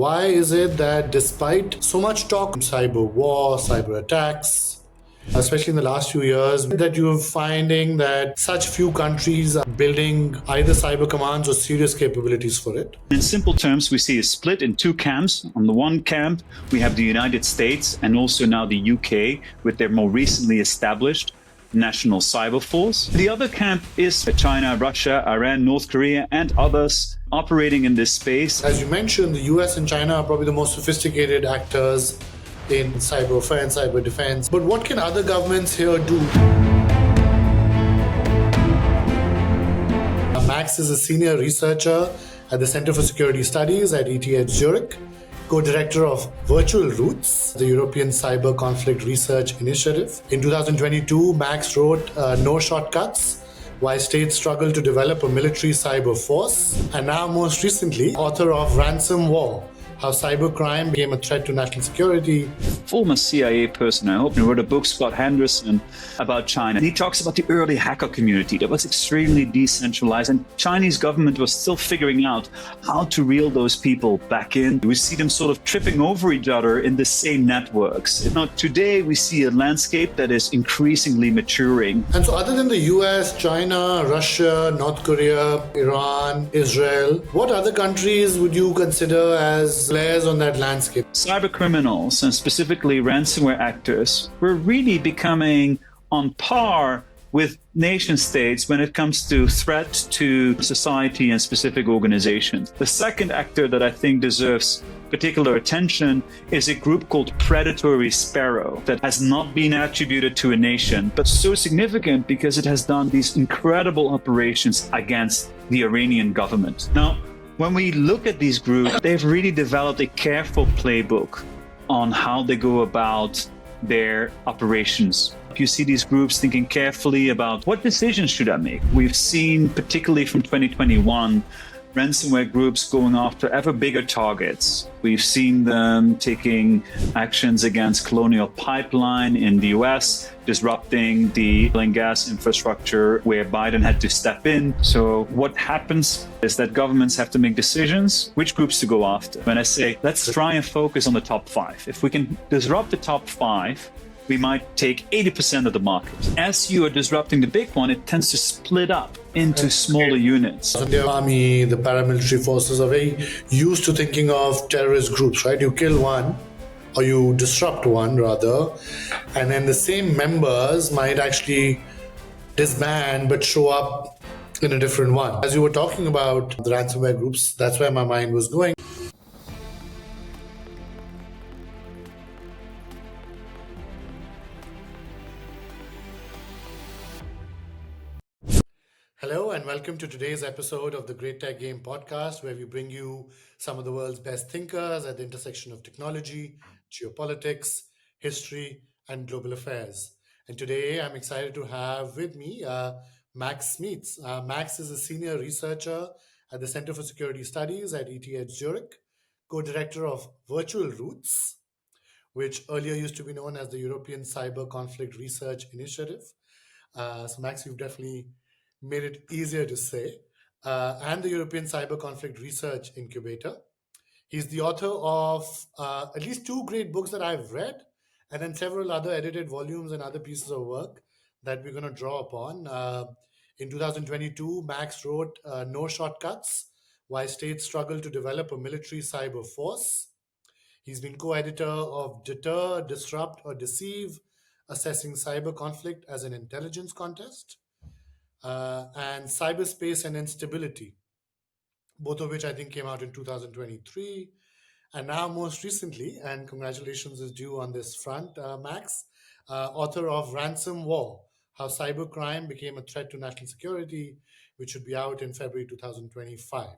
Why is it that despite so much talk on cyber war, cyber attacks, especially in the last few years, that you're finding that such few countries are building either cyber commands or serious capabilities for it? In simple terms, we see a split in two camps. On the one camp, we have the United States and also now the UK with their more recently established National Cyber Force. The other camp is China, Russia, Iran, North Korea, and others operating in this space. As you mentioned, the US and China are probably the most sophisticated actors in cyber warfare and cyber defense. But what can other governments here do? Max is a senior researcher at the Center for Security Studies at ETH Zurich, co-director of Virtual Roots, the European Cyber Conflict Research Initiative. In 2022, Max wrote No Shortcuts, Why States Struggle to Develop a Military Cyber Force, and now most recently, author of Ransom War, How Cybercrime Became a Threat to National Security. Former CIA person, I hope, he wrote a book, Scott Henderson, about China. He talks about the early hacker community that was extremely decentralized, and Chinese government was still figuring out how to reel those people back in. We see them sort of tripping over each other in the same networks. Now, today we see a landscape that is increasingly maturing. And so other than the US, China, Russia, North Korea, Iran, Israel, what other countries would you consider as players on that landscape? Cyber criminals, and specifically ransomware actors, were really becoming on par with nation states when it comes to threat to society and specific organizations. The second actor that I think deserves particular attention is a group called Predatory Sparrow that has not been attributed to a nation, but so significant because it has done these incredible operations against the Iranian government. Now, when we look at these groups, they've really developed a careful playbook on how they go about their operations. You see these groups thinking carefully about what decisions should I make. We've seen, particularly from 2021, ransomware groups going after ever bigger targets. We've seen them taking actions against Colonial Pipeline in the US, disrupting the oil and gas infrastructure where Biden had to step in. So what happens is that governments have to make decisions which groups to go after. When I say, let's try and focus on the top 5. If we can disrupt the top 5, we might take 80% of the market. As you are disrupting the big one, it tends to split up into smaller units. The army, the paramilitary forces are very used to thinking of terrorist groups, right? You kill one, or you disrupt one rather, and then the same members might actually disband but show up in a different one. As you were talking about the ransomware groups, that's where my mind was going. Hello and welcome to today's episode of the Great Tech Game podcast, where we bring you some of the world's best thinkers at the intersection of technology, geopolitics, history, and global affairs. And today I'm excited to have with me Max Smeets. Max is a senior researcher at the Center for Security Studies at ETH Zurich, co-director of Virtual Roots, which earlier used to be known as the European Cyber Conflict Research Initiative. So Max, you've definitely made it easier to say, and the European Cyber Conflict Research Incubator. He's the author of at least 2 great books that I've read, and then several other edited volumes and other pieces of work that we're going to draw upon. In 2022, Max wrote No Shortcuts, Why States Struggle to Develop a Military Cyber Force. He's been co-editor of Deter, Disrupt, or Deceive, Assessing Cyber Conflict as an Intelligence Contest, and Cyberspace and Instability, both of which I think came out in 2023. And now most recently, and congratulations is due on this front, Max, author of Ransom War, How Cybercrime Became a Threat to National Security, which should be out in February 2025.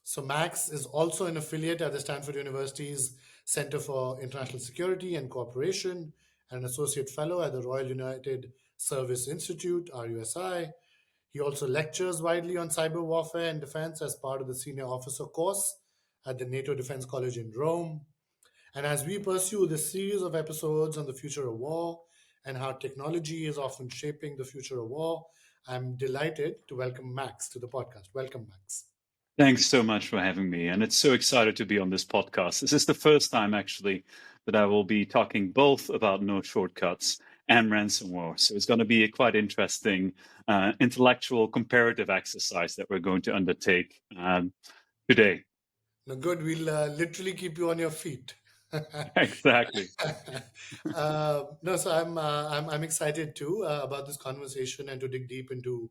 So Max is also an affiliate at the Stanford University's Center for International Security and Cooperation, and an associate fellow at the Royal United Service Institute, RUSI. He also lectures widely on cyber warfare and defense as part of the senior officer course at the NATO Defense College in Rome. And as we pursue this series of episodes on the future of war and how technology is often shaping the future of war, I'm delighted to welcome Max to the podcast. Welcome, Max. Thanks so much for having me. And it's so excited to be on this podcast. This is the first time, actually, that I will be talking both about no shortcuts and ransomware. So it's going to be a quite interesting intellectual comparative exercise that we're going to undertake today. No, good. We'll literally keep you on your feet. Exactly. No, so I'm excited too about this conversation and to dig deep into,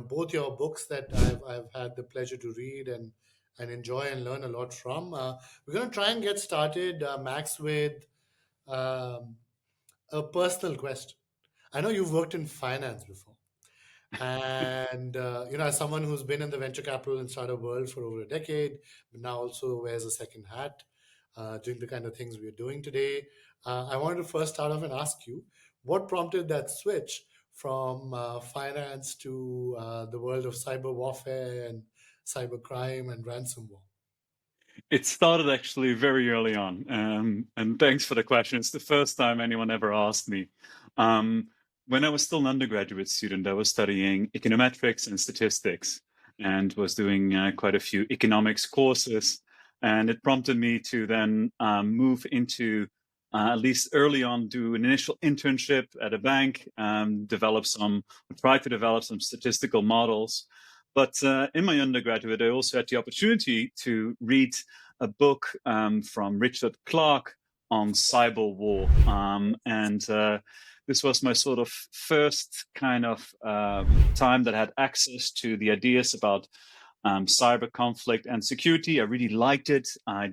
both your books that I've had the pleasure to read and enjoy and learn a lot from. We're gonna try and get started, Max, with um, a personal question. I know you've worked in finance before. And as someone who's been in the venture capital and startup world for over a decade, but now also wears a second hat, doing the kind of things we're doing today, I wanted to first start off and ask you, what prompted that switch from finance to the world of cyber warfare and cyber crime and ransomware? It started actually very early on. And thanks for the question. It's the first time anyone ever asked me. Um, when I was still an undergraduate student, I was studying econometrics and statistics and was doing quite a few economics courses. And it prompted me to then move into, at least early on, do an initial internship at a bank, try to develop some statistical models. But in my undergraduate, I also had the opportunity to read a book from Richard Clarke on cyber war. And this was my sort of first kind of time that I had access to the ideas about cyber conflict and security. I really liked it. I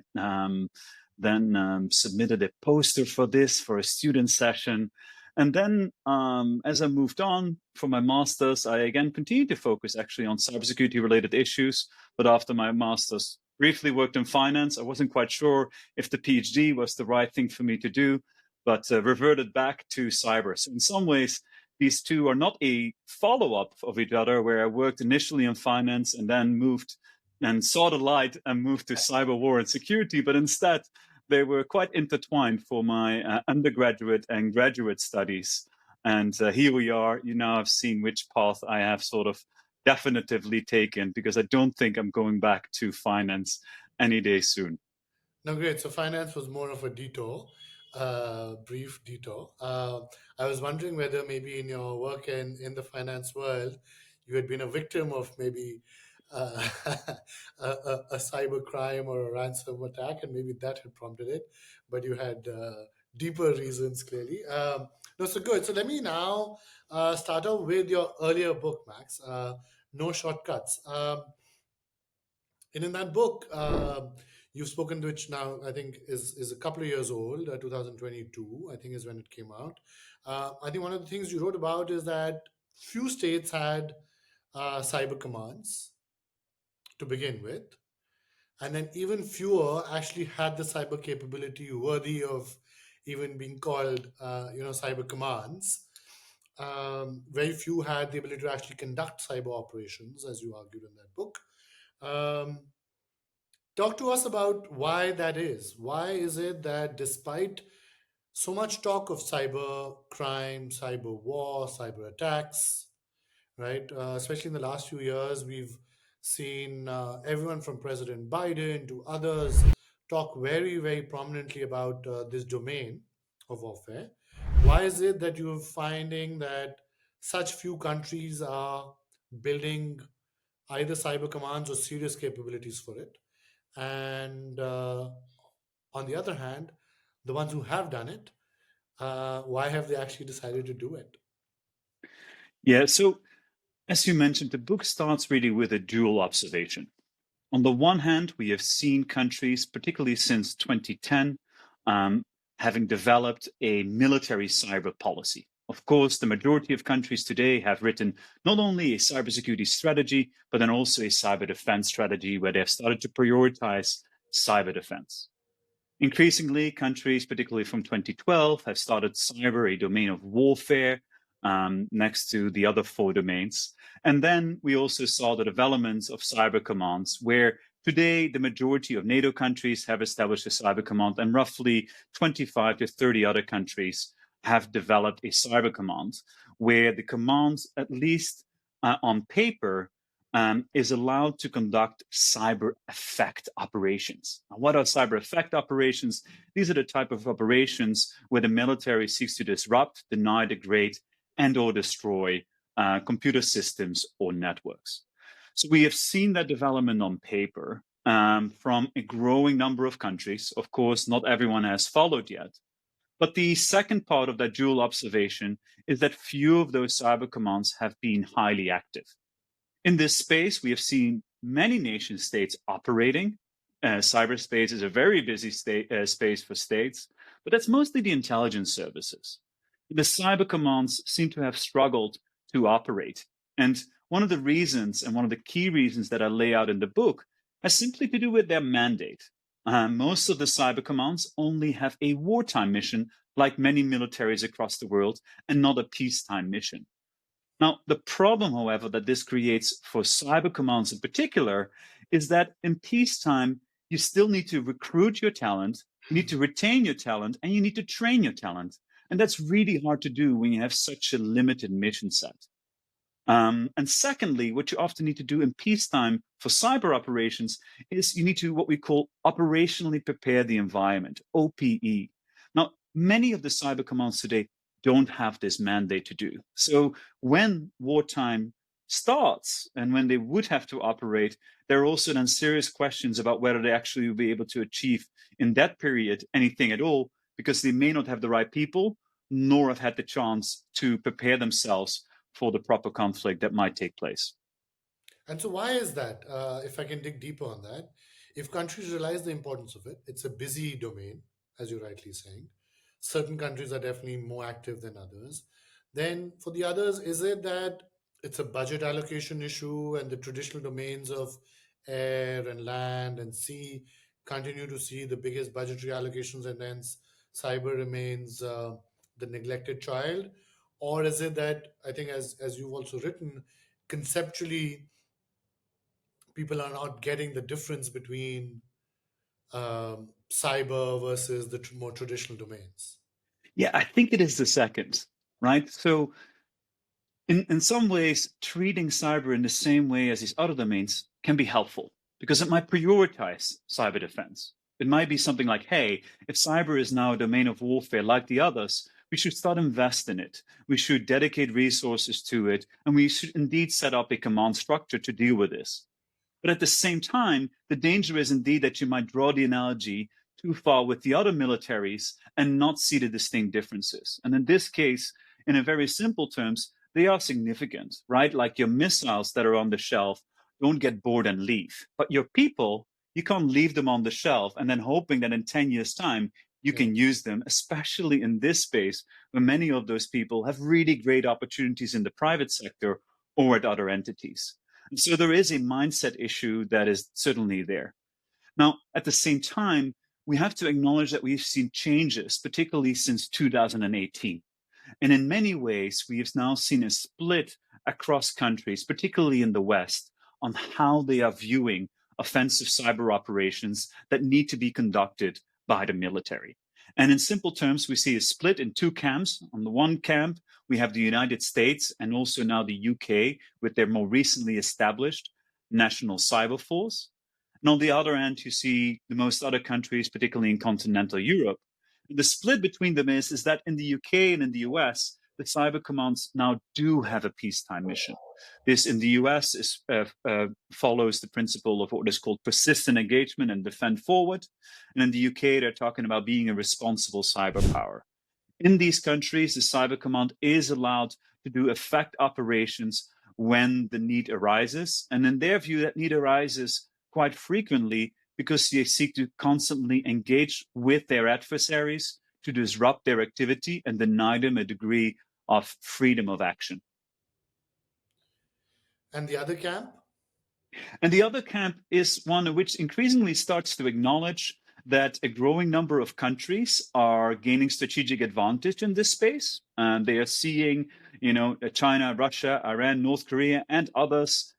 then submitted a poster for this for a student session. And then, as I moved on for my master's, I again continued to focus actually on cybersecurity related issues. But after my master's, briefly worked in finance. I wasn't quite sure if the PhD was the right thing for me to do, but reverted back to cyber. So in some ways, these two are not a follow-up of each other, where I worked initially in finance and then moved and saw the light and moved to cyber war and security, but instead they were quite intertwined for my undergraduate and graduate studies. And here we are. You now have seen which path I have sort of definitively taken, because I don't think I'm going back to finance any day soon. No, great. So finance was more of a detour, brief detour. I was wondering whether maybe in your work in the finance world, you had been a victim of maybe a cyber crime or a ransom attack, and maybe that had prompted it. But you had deeper reasons, clearly. No, so good. So let me now start off with your earlier book, Max. No shortcuts. And in that book, you've spoken to, which now I think is a couple of years old, 2022, I think is when it came out. I think one of the things you wrote about is that few states had cyber commands to begin with, and then even fewer actually had the cyber capability worthy of even being called, cyber commands. Very few had the ability to actually conduct cyber operations, as you argued in that book. Um, Talk to us about why that is. Why is it that despite so much talk of cyber crime, cyber war, cyber attacks, right? Especially in the last few years, we've seen everyone from President Biden to others talk very, very prominently about this domain of warfare. Why is it that you're finding that such few countries are building either cyber commands or serious capabilities for it? And on the other hand, the ones who have done it, why have they actually decided to do it? Yeah, so as you mentioned, the book starts really with a dual observation. On the one hand, we have seen countries, particularly since 2010, um, having developed a military cyber policy. Of course, the majority of countries today have written not only a cybersecurity strategy, but then also a cyber defense strategy where they have started to prioritize cyber defense. Increasingly, countries, particularly from 2012, have started cyber a domain of warfare next to the other four domains. And then we also saw the developments of cyber commands, where today the majority of NATO countries have established a cyber command, and roughly 25 to 30 other countries have developed a cyber command, where the commands, at least on paper, is allowed to conduct cyber effect operations. Now, what are cyber effect operations? These are the type of operations where the military seeks to disrupt, deny, degrade, and or destroy computer systems or networks. So we have seen that development on paper from a growing number of countries. Of course, not everyone has followed yet. But the second part of that dual observation is that few of those cyber commands have been highly active. In this space, we have seen many nation states operating. Cyberspace is a very busy space for states, but that's mostly the intelligence services. The cyber commands seem to have struggled to operate. And one of the reasons, and one of the key reasons that I lay out in the book, has simply to do with their mandate. Most of the cyber commands only have a wartime mission, like many militaries across the world, and not a peacetime mission. Now, the problem, however, that this creates for cyber commands in particular is that in peacetime, you still need to recruit your talent, you need to retain your talent, and you need to train your talent. And that's really hard to do when you have such a limited mission set. And secondly, what you often need to do in peacetime for cyber operations is you need to what we call operationally prepare the environment, OPE. Now, many of the cyber commands today don't have this mandate to do. So when wartime starts and when they would have to operate, there are also then serious questions about whether they actually will be able to achieve in that period anything at all, because they may not have the right people, nor have had the chance to prepare themselves for the proper conflict that might take place. And so, why is that? If I can dig deeper on that, if countries realize the importance of it, it's a busy domain, as you're rightly saying. Certain countries are definitely more active than others. Then, for the others, is it that it's a budget allocation issue and the traditional domains of air and land and sea continue to see the biggest budgetary allocations and hence cyber remains the neglected child? Or is it that, I think, as you've also written, conceptually, people are not getting the difference between cyber versus the more traditional domains. Yeah, I think it is the second, right? So, in some ways, treating cyber in the same way as these other domains can be helpful because it might prioritize cyber defense. It might be something like, hey, if cyber is now a domain of warfare like the others, we should start invest in it. We should dedicate resources to it, and we should indeed set up a command structure to deal with this. But at the same time, the danger is indeed that you might draw the analogy too far with the other militaries and not see the distinct differences. And in this case, in a very simple terms, they are significant, right? Like your missiles that are on the shelf don't get bored and leave. But your people, you can't leave them on the shelf and then hoping that in 10 years' time, you Yeah. can use them, especially in this space where many of those people have really great opportunities in the private sector or at other entities. So there is a mindset issue that is certainly there. Now, at the same time, we have to acknowledge that we've seen changes, particularly since 2018. And in many ways, we have now seen a split across countries, particularly in the West, on how they are viewing offensive cyber operations that need to be conducted by the military. And in simple terms, we see a split in two camps. On the one camp, we have the United States and also now the UK with their more recently established National Cyber Force. And on the other end, you see the most other countries, particularly in continental Europe. The split between them is that in the UK and in the US, the cyber commands now do have a peacetime mission. This in the US follows the principle of what is called persistent engagement and defend forward. And in the UK, they're talking about being a responsible cyber power. In these countries, the cyber command is allowed to do effect operations when the need arises. And in their view, that need arises quite frequently because they seek to constantly engage with their adversaries to disrupt their activity and deny them a degree of freedom of action. And the other camp? And the other camp is one which increasingly starts to acknowledge that a growing number of countries are gaining strategic advantage in this space. And they are seeing, China, Russia, Iran, North Korea, and others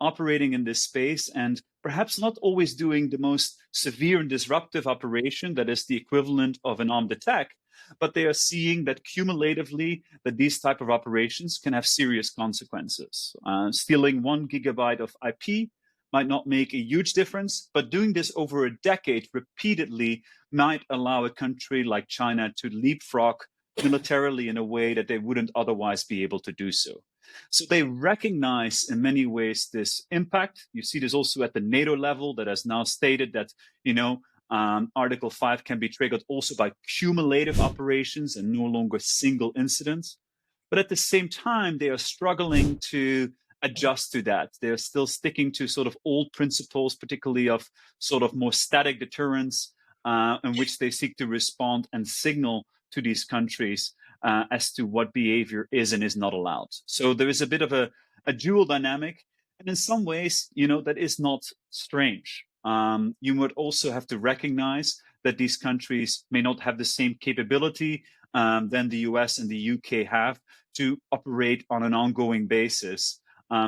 operating in this space and perhaps not always doing the most severe and disruptive operation that is the equivalent of an armed attack, but they are seeing that cumulatively that these type of operations can have serious consequences. Stealing 1 gigabyte of IP might not make a huge difference, but doing this over a decade repeatedly might allow a country like China to leapfrog militarily in a way that they wouldn't otherwise be able to do so. So they recognize in many ways this impact. You see this also at the NATO level that has now stated that, Article 5 can be triggered also by cumulative operations and no longer single incidents. But at the same time, they are struggling to adjust to that. They're still sticking to sort of old principles, particularly of sort of more static deterrence, in which they seek to respond and signal to these countries as to what behavior is and is not allowed. So there is a bit of a dual dynamic. And in some ways, that is not strange. You would also have to recognize that these countries may not have the same capability than the US and the UK have to operate on an ongoing basis.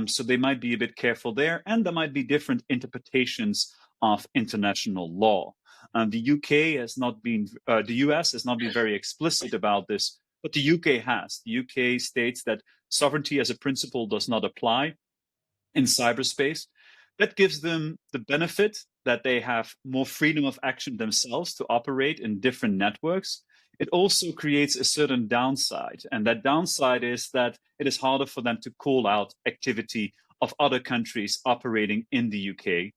So they might be a bit careful there, and there might be different interpretations of international law. The US has not been very explicit about this, but the UK has. The UK states that sovereignty as a principle does not apply in cyberspace. That gives them the benefit that they have more freedom of action themselves to operate in different networks. It also creates a certain downside, and that downside is that it is harder for them to call out activity of other countries operating in the UK.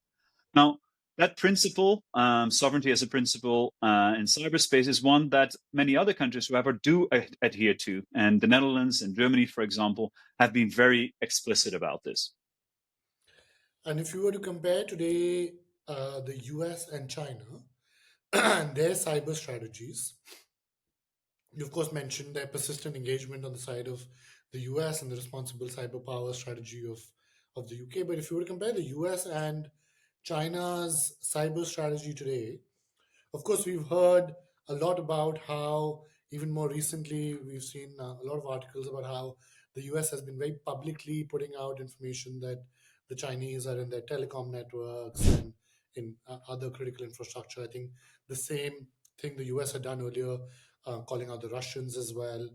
Now, that principle, sovereignty as a principle in cyberspace, is one that many other countries, however, do adhere to. And the Netherlands and Germany, for example, have been very explicit about this. And if you were to compare today the US and China and their cyber strategies, you of course mentioned their persistent engagement on the side of the US and the responsible cyber power strategy of the UK. But if you were to compare the US and China's cyber strategy today, of course, we've heard a lot about how, even more recently, we've seen a lot of articles about how the US has been very publicly putting out information that the Chinese are in their telecom networks and in other critical infrastructure. I think the same thing the US had done earlier, calling out the Russians as well.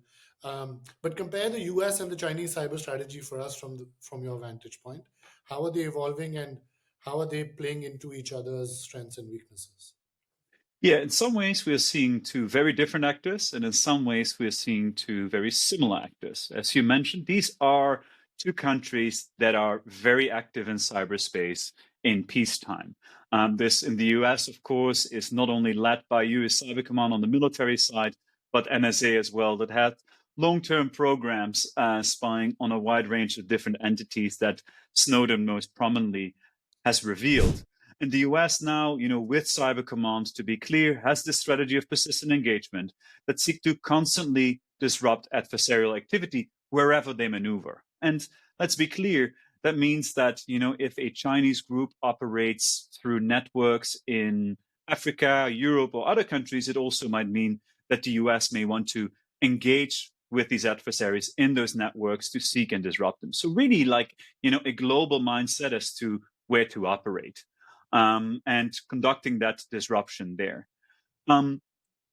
But compare the US and the Chinese cyber strategy for us from your vantage point. How are they evolving and how are they playing into each other's strengths and weaknesses? Yeah, in some ways, we are seeing two very different actors, and in some ways, we are seeing two very similar actors. As you mentioned, these are two countries that are very active in cyberspace in peacetime. This in the US, of course, is not only led by US Cyber Command on the military side, but NSA as well, that had long-term programs spying on a wide range of different entities that Snowden most prominently has revealed. In the US now, with Cyber Command, to be clear, has this strategy of persistent engagement that seek to constantly disrupt adversarial activity wherever they maneuver. And let's be clear, that means that, if a Chinese group operates through networks in Africa, Europe, or other countries, it also might mean that the US may want to engage with these adversaries in those networks to seek and disrupt them. So really a global mindset as to where to operate. And conducting that disruption there. Um,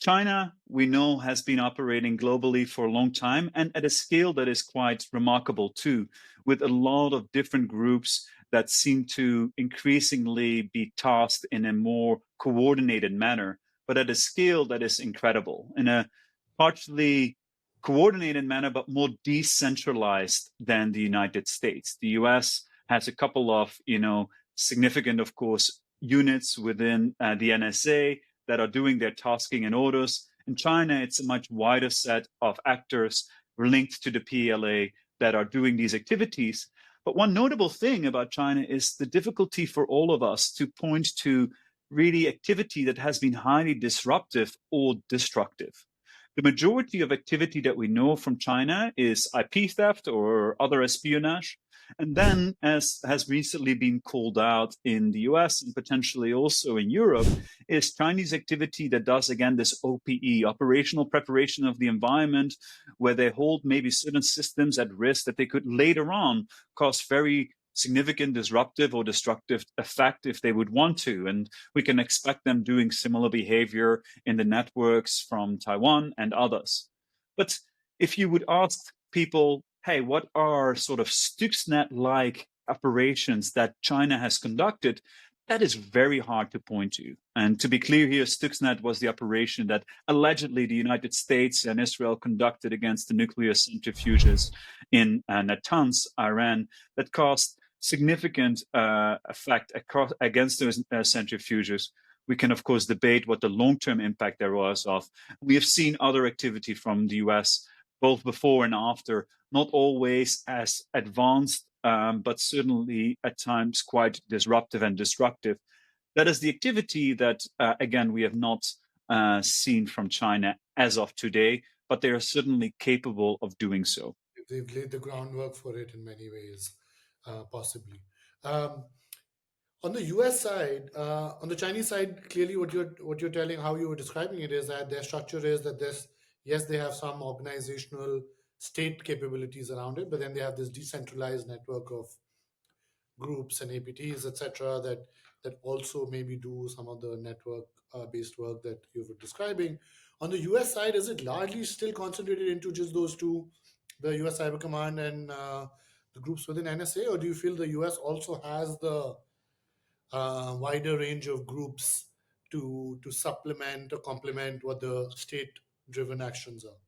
China, we know, has been operating globally for a long time and at a scale that is quite remarkable too, with a lot of different groups that seem to increasingly be tasked in a more coordinated manner, but at a scale that is incredible, in a partially coordinated manner, but more decentralized than the United States. The US has a couple of, significant, of course, units within the NSA that are doing their tasking and orders. In China, it's a much wider set of actors linked to the PLA that are doing these activities. But one notable thing about China is the difficulty for all of us to point to really activity that has been highly disruptive or destructive. The majority of activity that we know from China is IP theft or other espionage. And then, as has recently been called out in the US and potentially also in Europe, is Chinese activity that does, again, this OPE, operational preparation of the environment, where they hold maybe certain systems at risk that they could later on cause very significant disruptive or destructive effect if they would want to. And we can expect them doing similar behavior in the networks from Taiwan and others. But if you would ask people, hey, what are sort of Stuxnet like operations that China has conducted? That is very hard to point to. And to be clear here, Stuxnet was the operation that allegedly the United States and Israel conducted against the nuclear centrifuges in Natanz, Iran, that caused significant effect against those centrifuges. We can, of course, debate what the long-term impact there was of. We have seen other activity from the US, both before and after, not always as advanced, but certainly at times quite disruptive and destructive. That is the activity that, again, we have not seen from China as of today, but they are certainly capable of doing so. They've laid the groundwork for it in many ways, possibly. Um, on the US side, on the Chinese side, clearly what you're telling, how you were describing it, is that their structure is that this, yes, they have some organizational state capabilities around it, but then they have this decentralized network of groups and APTs, etc., that also maybe do some of the network based work that you were describing. On the US side, is it largely still concentrated into just those two, the US Cyber Command and the groups within NSA, or do you feel the US also has the wider range of groups to supplement or complement what the state driven actions are?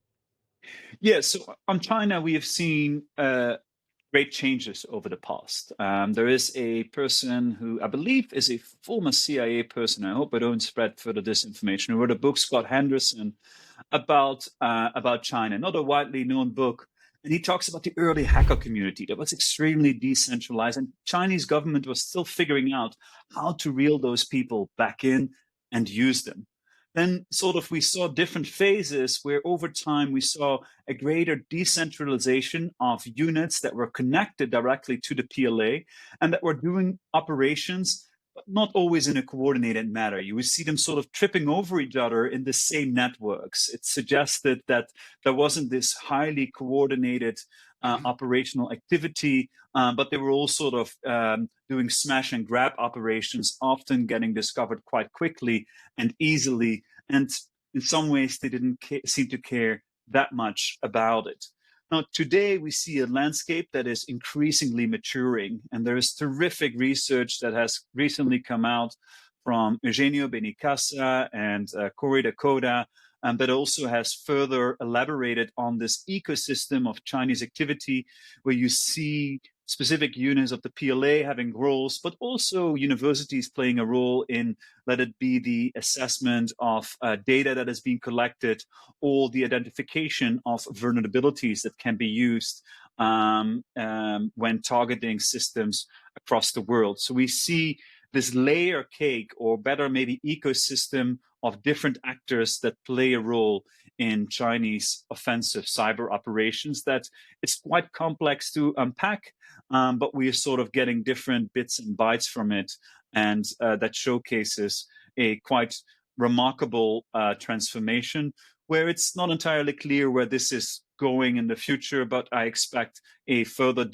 Yeah, so on China, we have seen great changes over the past. There is a person who I believe is a former CIA person. I hope I don't spread further disinformation. Who wrote a book, Scott Henderson, about China. Not a widely known book, and he talks about the early hacker community that was extremely decentralized, and Chinese government was still figuring out how to reel those people back in and use them. Then, sort of, we saw different phases where over time we saw a greater decentralization of units that were connected directly to the PLA and that were doing operations, but not always in a coordinated manner. You would see them sort of tripping over each other in the same networks. It suggested that there wasn't this highly coordinated operational activity, but they were all sort of doing smash and grab operations, often getting discovered quite quickly and easily. And in some ways, they didn't seem to care that much about it. Now, today we see a landscape that is increasingly maturing, and there is terrific research that has recently come out from Eugenio Benicasa and Corey Dakota, that also has further elaborated on this ecosystem of Chinese activity, where you see specific units of the PLA having roles, but also universities playing a role in, let it be the assessment of data that is being collected or the identification of vulnerabilities that can be used when targeting systems across the world. So we see this layer cake, or better, maybe ecosystem of different actors that play a role in Chinese offensive cyber operations that is quite complex to unpack, but we are sort of getting different bits and bytes from it, and that showcases a quite remarkable transformation where it's not entirely clear where this is going in the future, but I expect a further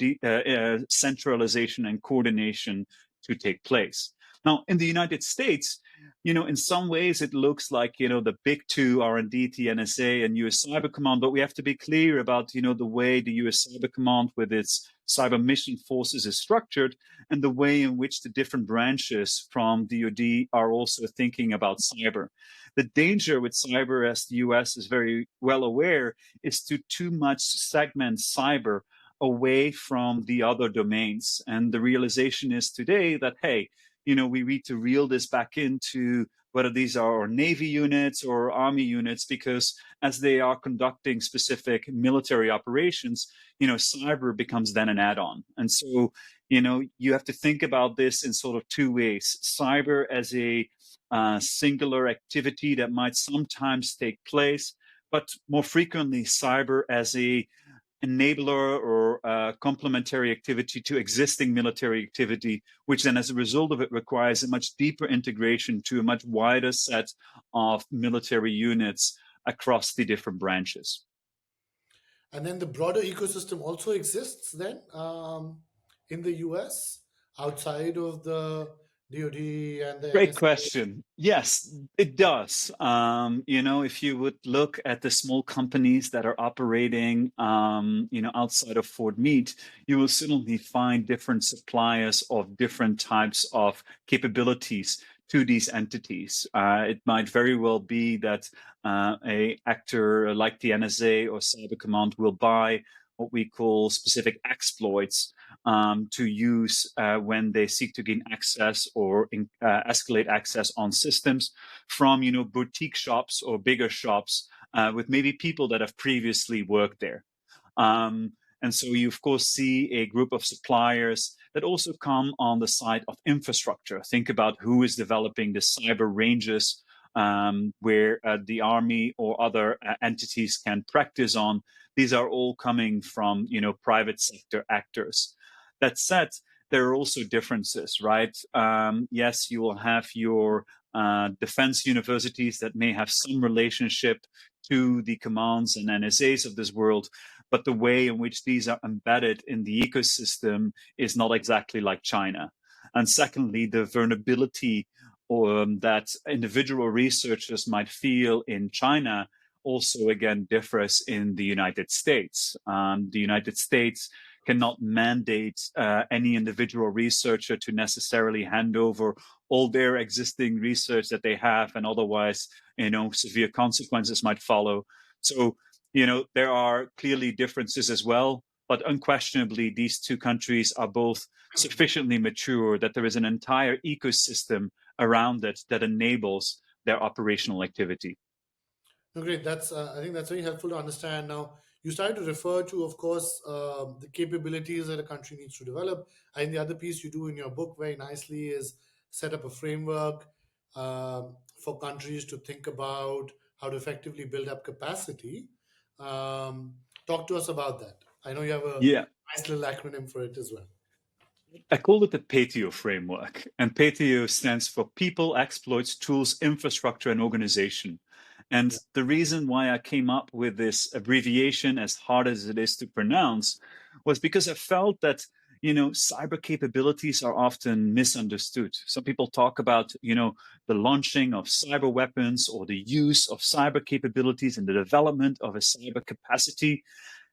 centralization and coordination to take place. Now, in the United States, in some ways it looks like, the big two are indeed the NSA and US Cyber Command, but we have to be clear about, the way the US Cyber Command with its cyber mission forces is structured and the way in which the different branches from DoD are also thinking about cyber. The danger with cyber, as the US is very well aware, is to too much segment cyber away from the other domains. And the realization is today that, hey, we need to reel this back into whether these are Navy units or Army units, because as they are conducting specific military operations, cyber becomes then an add-on. And so, you have to think about this in sort of two ways. Cyber as a singular activity that might sometimes take place, but more frequently, cyber as a enabler or complementary activity to existing military activity, which then as a result of it requires a much deeper integration to a much wider set of military units across the different branches. And then the broader ecosystem also exists then. in the US outside of the DoD and the Great NSA? question. Yes, it does. If you would look at the small companies that are operating, outside of Fort Meade, you will certainly find different suppliers of different types of capabilities to these entities. It might very well be that a actor like the NSA or Cyber Command will buy what we call specific exploits to use when they seek to gain access or escalate access on systems from boutique shops or bigger shops with maybe people that have previously worked there. Um, and so you, of course, see a group of suppliers that also come on the side of infrastructure. Think about who is developing the cyber ranges where the army or other entities can practice on. These are all coming from private sector actors. That said, there are also differences, right? Yes, you will have your defense universities that may have some relationship to the commands and NSAs of this world, but the way in which these are embedded in the ecosystem is not exactly like China. And secondly, the vulnerability that individual researchers might feel in China also again differs in the United States. The United States cannot mandate any individual researcher to necessarily hand over all their existing research that they have, and otherwise, severe consequences might follow. So, there are clearly differences as well, but unquestionably, these two countries are both sufficiently mature that there is an entire ecosystem around it that enables their operational activity. No, great. That's I think that's very helpful to understand. Now, you started to refer to, of course, the capabilities that a country needs to develop. I think the other piece you do in your book very nicely is set up a framework for countries to think about how to effectively build up capacity. Talk to us about that. I know you have a Yeah, nice little acronym for it as well. I call it the PITO framework. And PITO stands for People, Exploits, Tools, Infrastructure, and Organization. And Yeah. the reason why I came up with this abbreviation, as hard as it is to pronounce, was because I felt that cyber capabilities are often misunderstood. Some people talk about the launching of cyber weapons or the use of cyber capabilities and the development of a cyber capacity.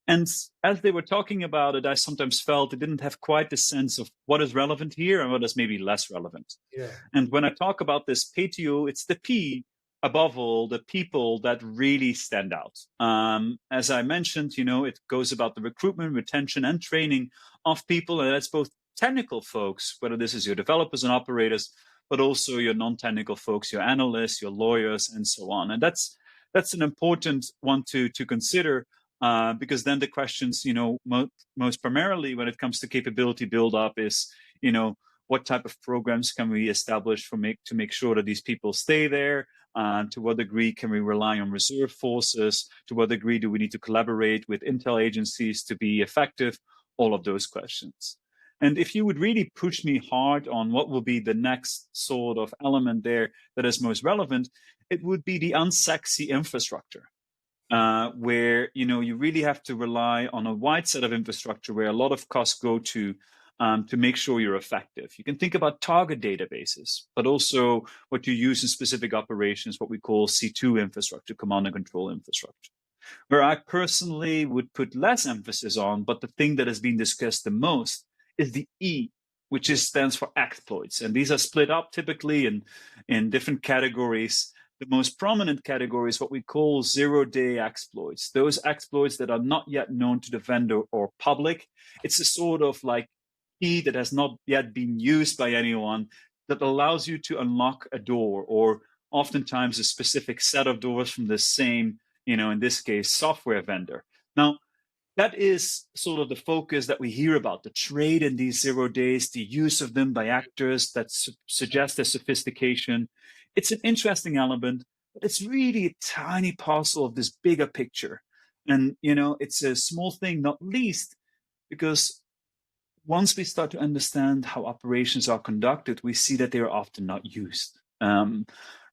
And as they were talking about it, I sometimes felt they didn't have quite the sense of what is relevant here and what is maybe less relevant. Yeah. And when I talk about this PTO, it's the P above all, the people that really stand out. As I mentioned, it goes about the recruitment, retention, and training of people, and that's both technical folks, whether this is your developers and operators, but also your non-technical folks, your analysts, your lawyers, and so on. And that's an important one to consider because then the questions, most primarily when it comes to capability build up is, what type of programs can we establish to make sure that these people stay there? To what degree can we rely on reserve forces? To what degree do we need to collaborate with intel agencies to be effective? All of those questions. And if you would really push me hard on what will be the next sort of element there that is most relevant, it would be the unsexy infrastructure where you really have to rely on a wide set of infrastructure where a lot of costs go to make sure you're effective. You can think about target databases, but also what you use in specific operations, what we call C2 infrastructure, command and control infrastructure. Where I personally would put less emphasis on, but the thing that has been discussed the most is the E, which stands for exploits. And these are split up typically in different categories. The most prominent category is what we call zero-day exploits. Those exploits that are not yet known to the vendor or public. It's a sort of like key that has not yet been used by anyone that allows you to unlock a door or oftentimes a specific set of doors from the same in this case, software vendor. Now, that is sort of the focus that we hear about, the trade in these 0 days, the use of them by actors that suggest their sophistication. It's an interesting element, but it's really a tiny parcel of this bigger picture. And, it's a small thing, not least because once we start to understand how operations are conducted, we see that they are often not used.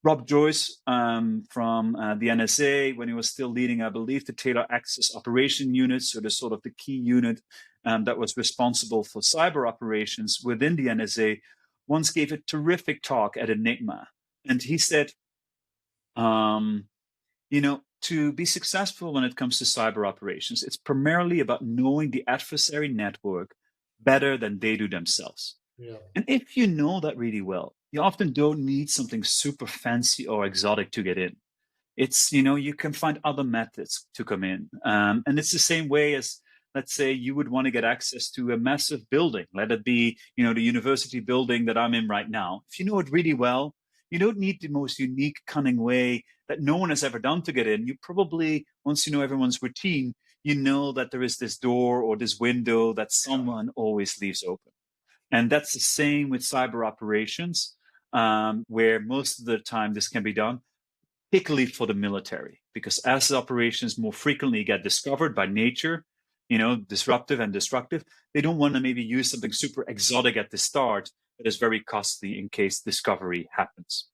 Rob Joyce from the NSA, when he was still leading, I believe, the Taylor Access Operation Unit, so the sort of the key unit that was responsible for cyber operations within the NSA, once gave a terrific talk at Enigma. And he said, to be successful when it comes to cyber operations, it's primarily about knowing the adversary network better than they do themselves. Yeah. And if you know that really well, you often don't need something super fancy or exotic to get in. It's, you can find other methods to come in. And it's the same way as, let's say, you would want to get access to a massive building, let it be, the university building that I'm in right now. If you know it really well, you don't need the most unique, cunning way that no one has ever done to get in. You probably, once you know everyone's routine, you know that there is this door or this window that someone always leaves open. And that's the same with cyber operations, where most of the time this can be done, particularly for the military, because as operations more frequently get discovered by nature, disruptive and destructive, they don't want to maybe use something super exotic at the start that is very costly in case discovery happens.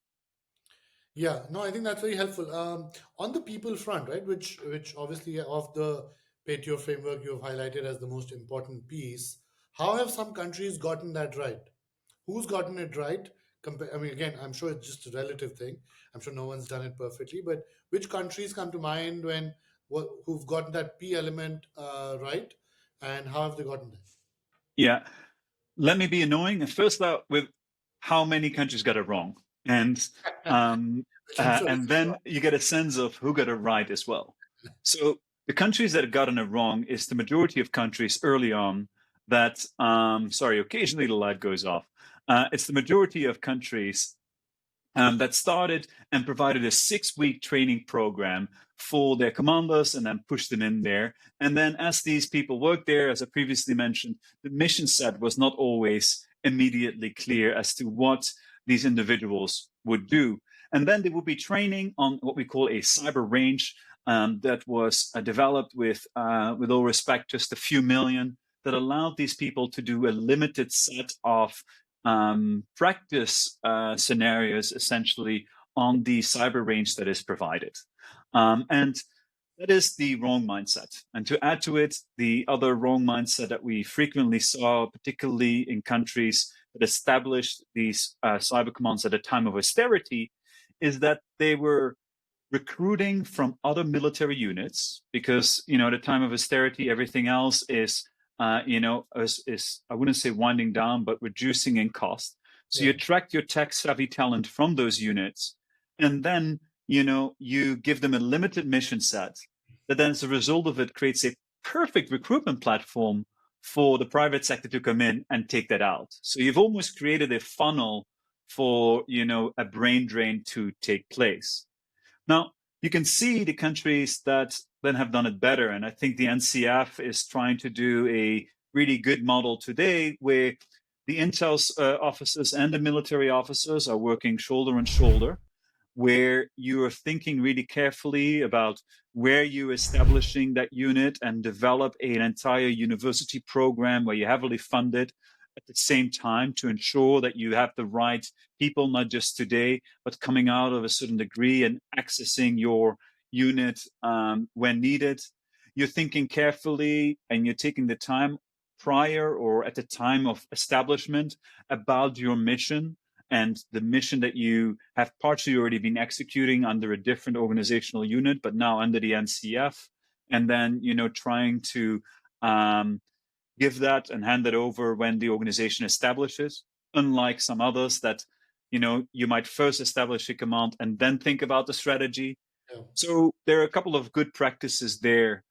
Yeah, no, I think that's very helpful. On the people front, right, which obviously of the PITO framework you have highlighted as the most important piece, how have some countries gotten that right? Who's gotten it right? I mean, again, I'm sure it's just a relative thing. I'm sure no one's done it perfectly, but which countries come to mind when who've gotten that P element right, and how have they gotten there? Yeah, let me be annoying and first out with how many countries got it wrong, and um, Which I'm sure is and then you get a sense of who got it right as well. So the countries that have gotten it wrong is the majority of countries early on that sorry, occasionally the light goes off. It's the majority of countries that started and provided a 6-week training program for their commanders and then pushed them in there. And then, as these people worked there, as I previously mentioned, the mission set was not always immediately clear as to what these individuals would do. And then they would be training on what we call a cyber range that was developed with all respect, just a few million, that allowed these people to do a limited set of practice scenarios essentially on the cyber range that is provided. And that is the wrong mindset. And to add to it, the other wrong mindset that we frequently saw, particularly in countries that established these cyber commands at a time of austerity, is that they were recruiting from other military units because at a time of austerity everything else is is I wouldn't say winding down but reducing in cost, so you Yeah, attract your tech savvy talent from those units, and then you give them a limited mission set that then as a result of it creates a perfect recruitment platform for the private sector to come in and take that out. So you've almost created a funnel for a brain drain to take place. Now, you can see the countries that then have done it better. And I think the NCF is trying to do a really good model today where the intel officers and the military officers are working shoulder on shoulder, where you are thinking really carefully about where you're establishing that unit and develop an entire university program where you heavily fund it at the same time to ensure that you have the right people, not just today, but coming out of a certain degree and accessing your unit when needed. You're thinking carefully and you're taking the time prior or at the time of establishment about your mission and the mission that you have partially already been executing under a different organizational unit, but now under the NCF, and then trying to give that and hand it over when the organization establishes. Unlike some others that you might first establish a command and then think about the strategy. yeah, So there are a couple of good practices there,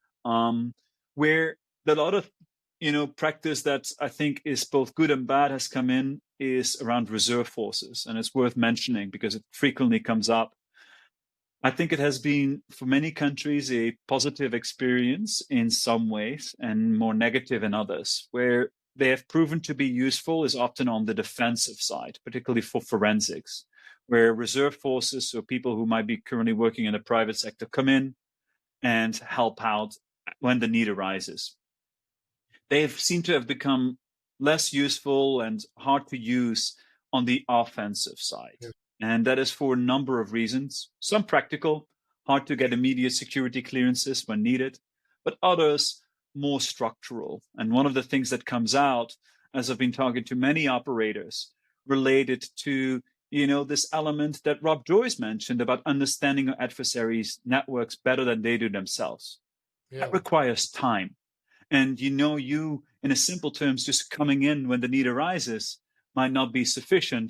where a lot of practice that I think is both good and bad has come in is around reserve forces, and it's worth mentioning because it frequently comes up. I think it has been for many countries a positive experience in some ways and more negative in others. Where they have proven to be useful is often on the defensive side, particularly for forensics, where reserve forces, so people who might be currently working in the private sector, come in and help out when the need arises. They've seemed to have become less useful and hard to use on the offensive side. yeah. And that is for a number of reasons. Some practical, hard to get immediate security clearances when needed, but others more structural. And one of the things that comes out, as I've been talking to many operators, related to this element that Rob Joyce mentioned about understanding our adversaries' networks better than they do themselves. That Yeah. requires time. And you, in a simple terms, just coming in when the need arises might not be sufficient.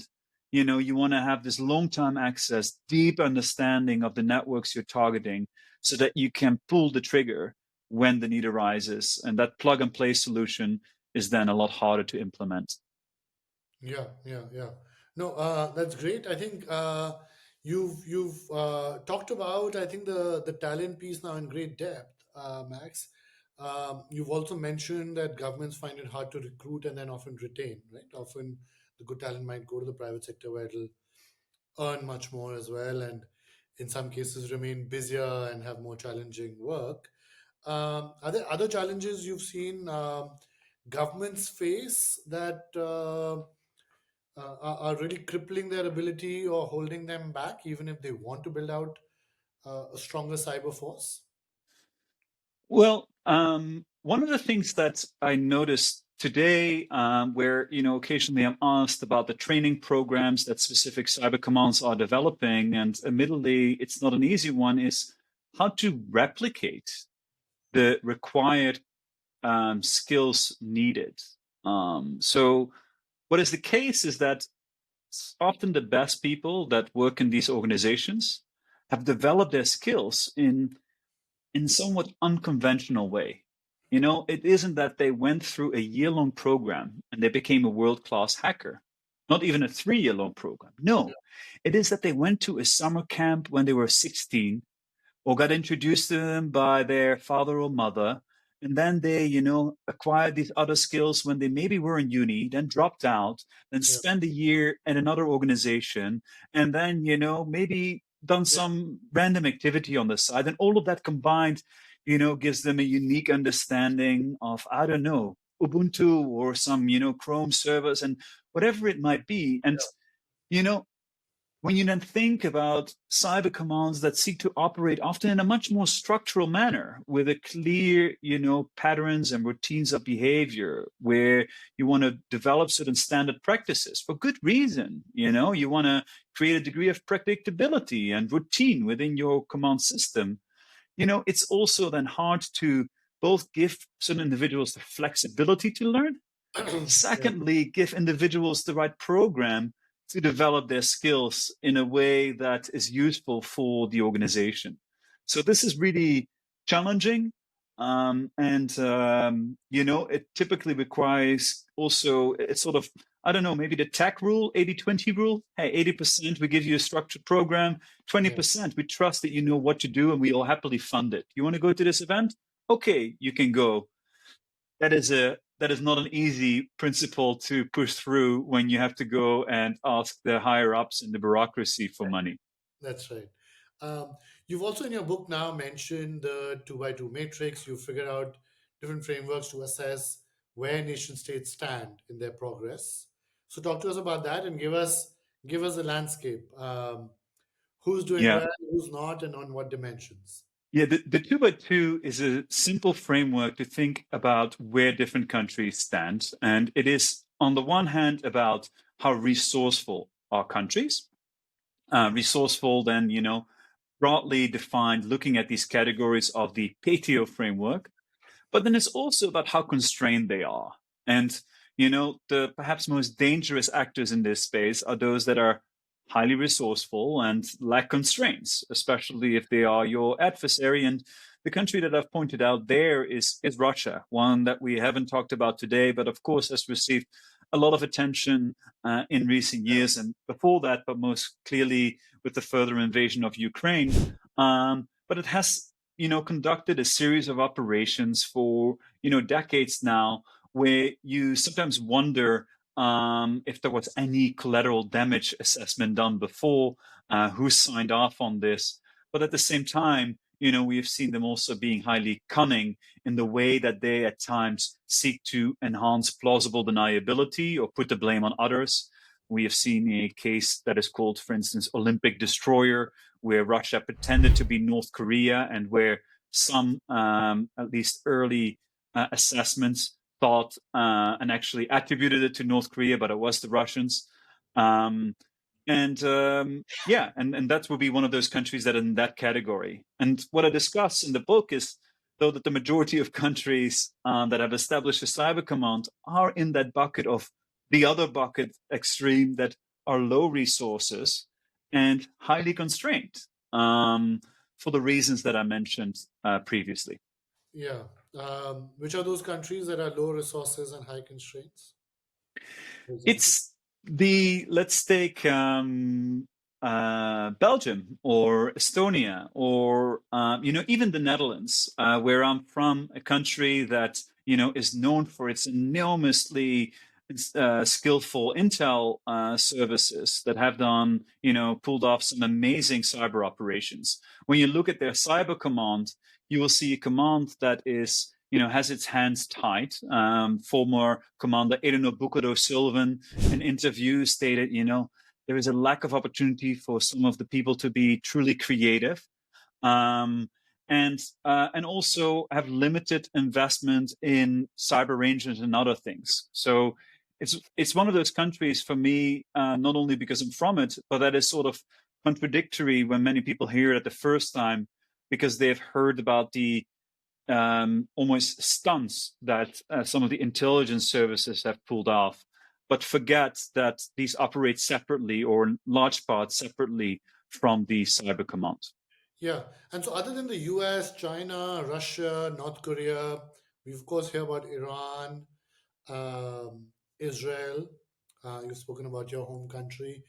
You want to have this long-term access, deep understanding of the networks you're targeting so that you can pull the trigger when the need arises. And that plug and play solution is then a lot harder to implement. Yeah, yeah, yeah. No, that's great. I think you've talked about, I think, the talent piece now in great depth, Max. You've also mentioned that governments find it hard to recruit and then often retain, right? Often the good talent might go to the private sector where it'll earn much more as well, and in some cases remain busier and have more challenging work. Are there other challenges you've seen governments face that are really crippling their ability or holding them back, even if they want to build out a stronger cyber force? Well, one of the things that I noticed today, where occasionally I'm asked about the training programs that specific cyber commands are developing, and admittedly, it's not an easy one, is how to replicate the required skills needed. So, what is the case is that often the best people that work in these organizations have developed their skills in somewhat unconventional way. It isn't that they went through a year-long program and they became a world-class hacker, not even a 3-year-long program. No, it is that they went to a summer camp when they were 16 or got introduced to them by their father or mother. And then they, acquired these other skills when they maybe were in uni, then dropped out, then Yeah, spent a year in another organization, and then, maybe done yeah, some random activity on the side. And all of that combined, gives them a unique understanding of, I don't know, Ubuntu or some, Chrome servers and whatever it might be. And, you know, when you then think about cyber commands that seek to operate often in a much more structural manner with a clear, patterns and routines of behavior, where you want to develop certain standard practices for good reason, you want to create a degree of predictability and routine within your command system. It's also then hard to both give certain individuals the flexibility to learn. yeah, Secondly, give individuals the right program to develop their skills in a way that is useful for the organization. So this is really challenging. It typically requires also, it's sort of, I don't know, maybe the tech rule, 80-20 rule. Hey, 80% we give you a structured program, yeah. 20% we trust that you know what to do and we all happily fund it. You want to go to this event? Okay, you can go. That is not an easy principle to push through when you have to go and ask the higher ups in the bureaucracy for money. That's right. You've also in your book now mentioned the two by two matrix. You figured out different frameworks to assess where nation states stand in their progress. So talk to us about that and give us a landscape. Who's doing Yeah. well, who's not, and on what dimensions. Yeah, the 2 by 2 is a simple framework to think about where different countries stand. And it is, on the one hand, about how resourceful are countries. Resourceful, then, broadly defined, looking at these categories of the PITO framework. But then it's also about how constrained they are. And, the perhaps most dangerous actors in this space are those that are highly resourceful and lack constraints, especially if they are your adversary. And the country that I've pointed out there is Russia, one that we haven't talked about today, but of course has received a lot of attention in recent years and before that, but most clearly with the further invasion of Ukraine. But it has conducted a series of operations for, decades now, where you sometimes wonder if there was any collateral damage assessment done before, who signed off on this. But at the same time, we've seen them also being highly cunning in the way that they at times seek to enhance plausible deniability or put the blame on others. We have seen a case that is called, for instance, Olympic Destroyer, where Russia pretended to be North Korea and where some, at least early assessments, thought and actually attributed it to North Korea, but it was the Russians. Um, and that would be one of those countries that are in that category. And what I discuss in the book is, though, that the majority of countries that have established a cyber command are in that bucket of the other bucket extreme, that are low resources and highly constrained, for the reasons that I mentioned previously. Yeah. Which are those countries that are low resources and high constraints, for example? It's let's take Belgium or Estonia or even the Netherlands, where I'm from, a country that is known for its enormously skillful intel services that have done pulled off some amazing cyber operations. When you look at their cyber command, you will see a command that is has its hands tied. Former Commander Edino Bukado Silvan in interviews stated, there is a lack of opportunity for some of the people to be truly creative, um, and also have limited investment in cyber ranges and other things. So it's one of those countries for me, not only because I'm from it, but that is sort of contradictory when many people hear it the first time, because they've heard about the almost stunts that some of the intelligence services have pulled off, but forget that these operate separately, or in large part separately, from the cyber command. Yeah. And so, other than the US, China, Russia, North Korea, we of course hear about Iran, Israel. You've spoken about your home country.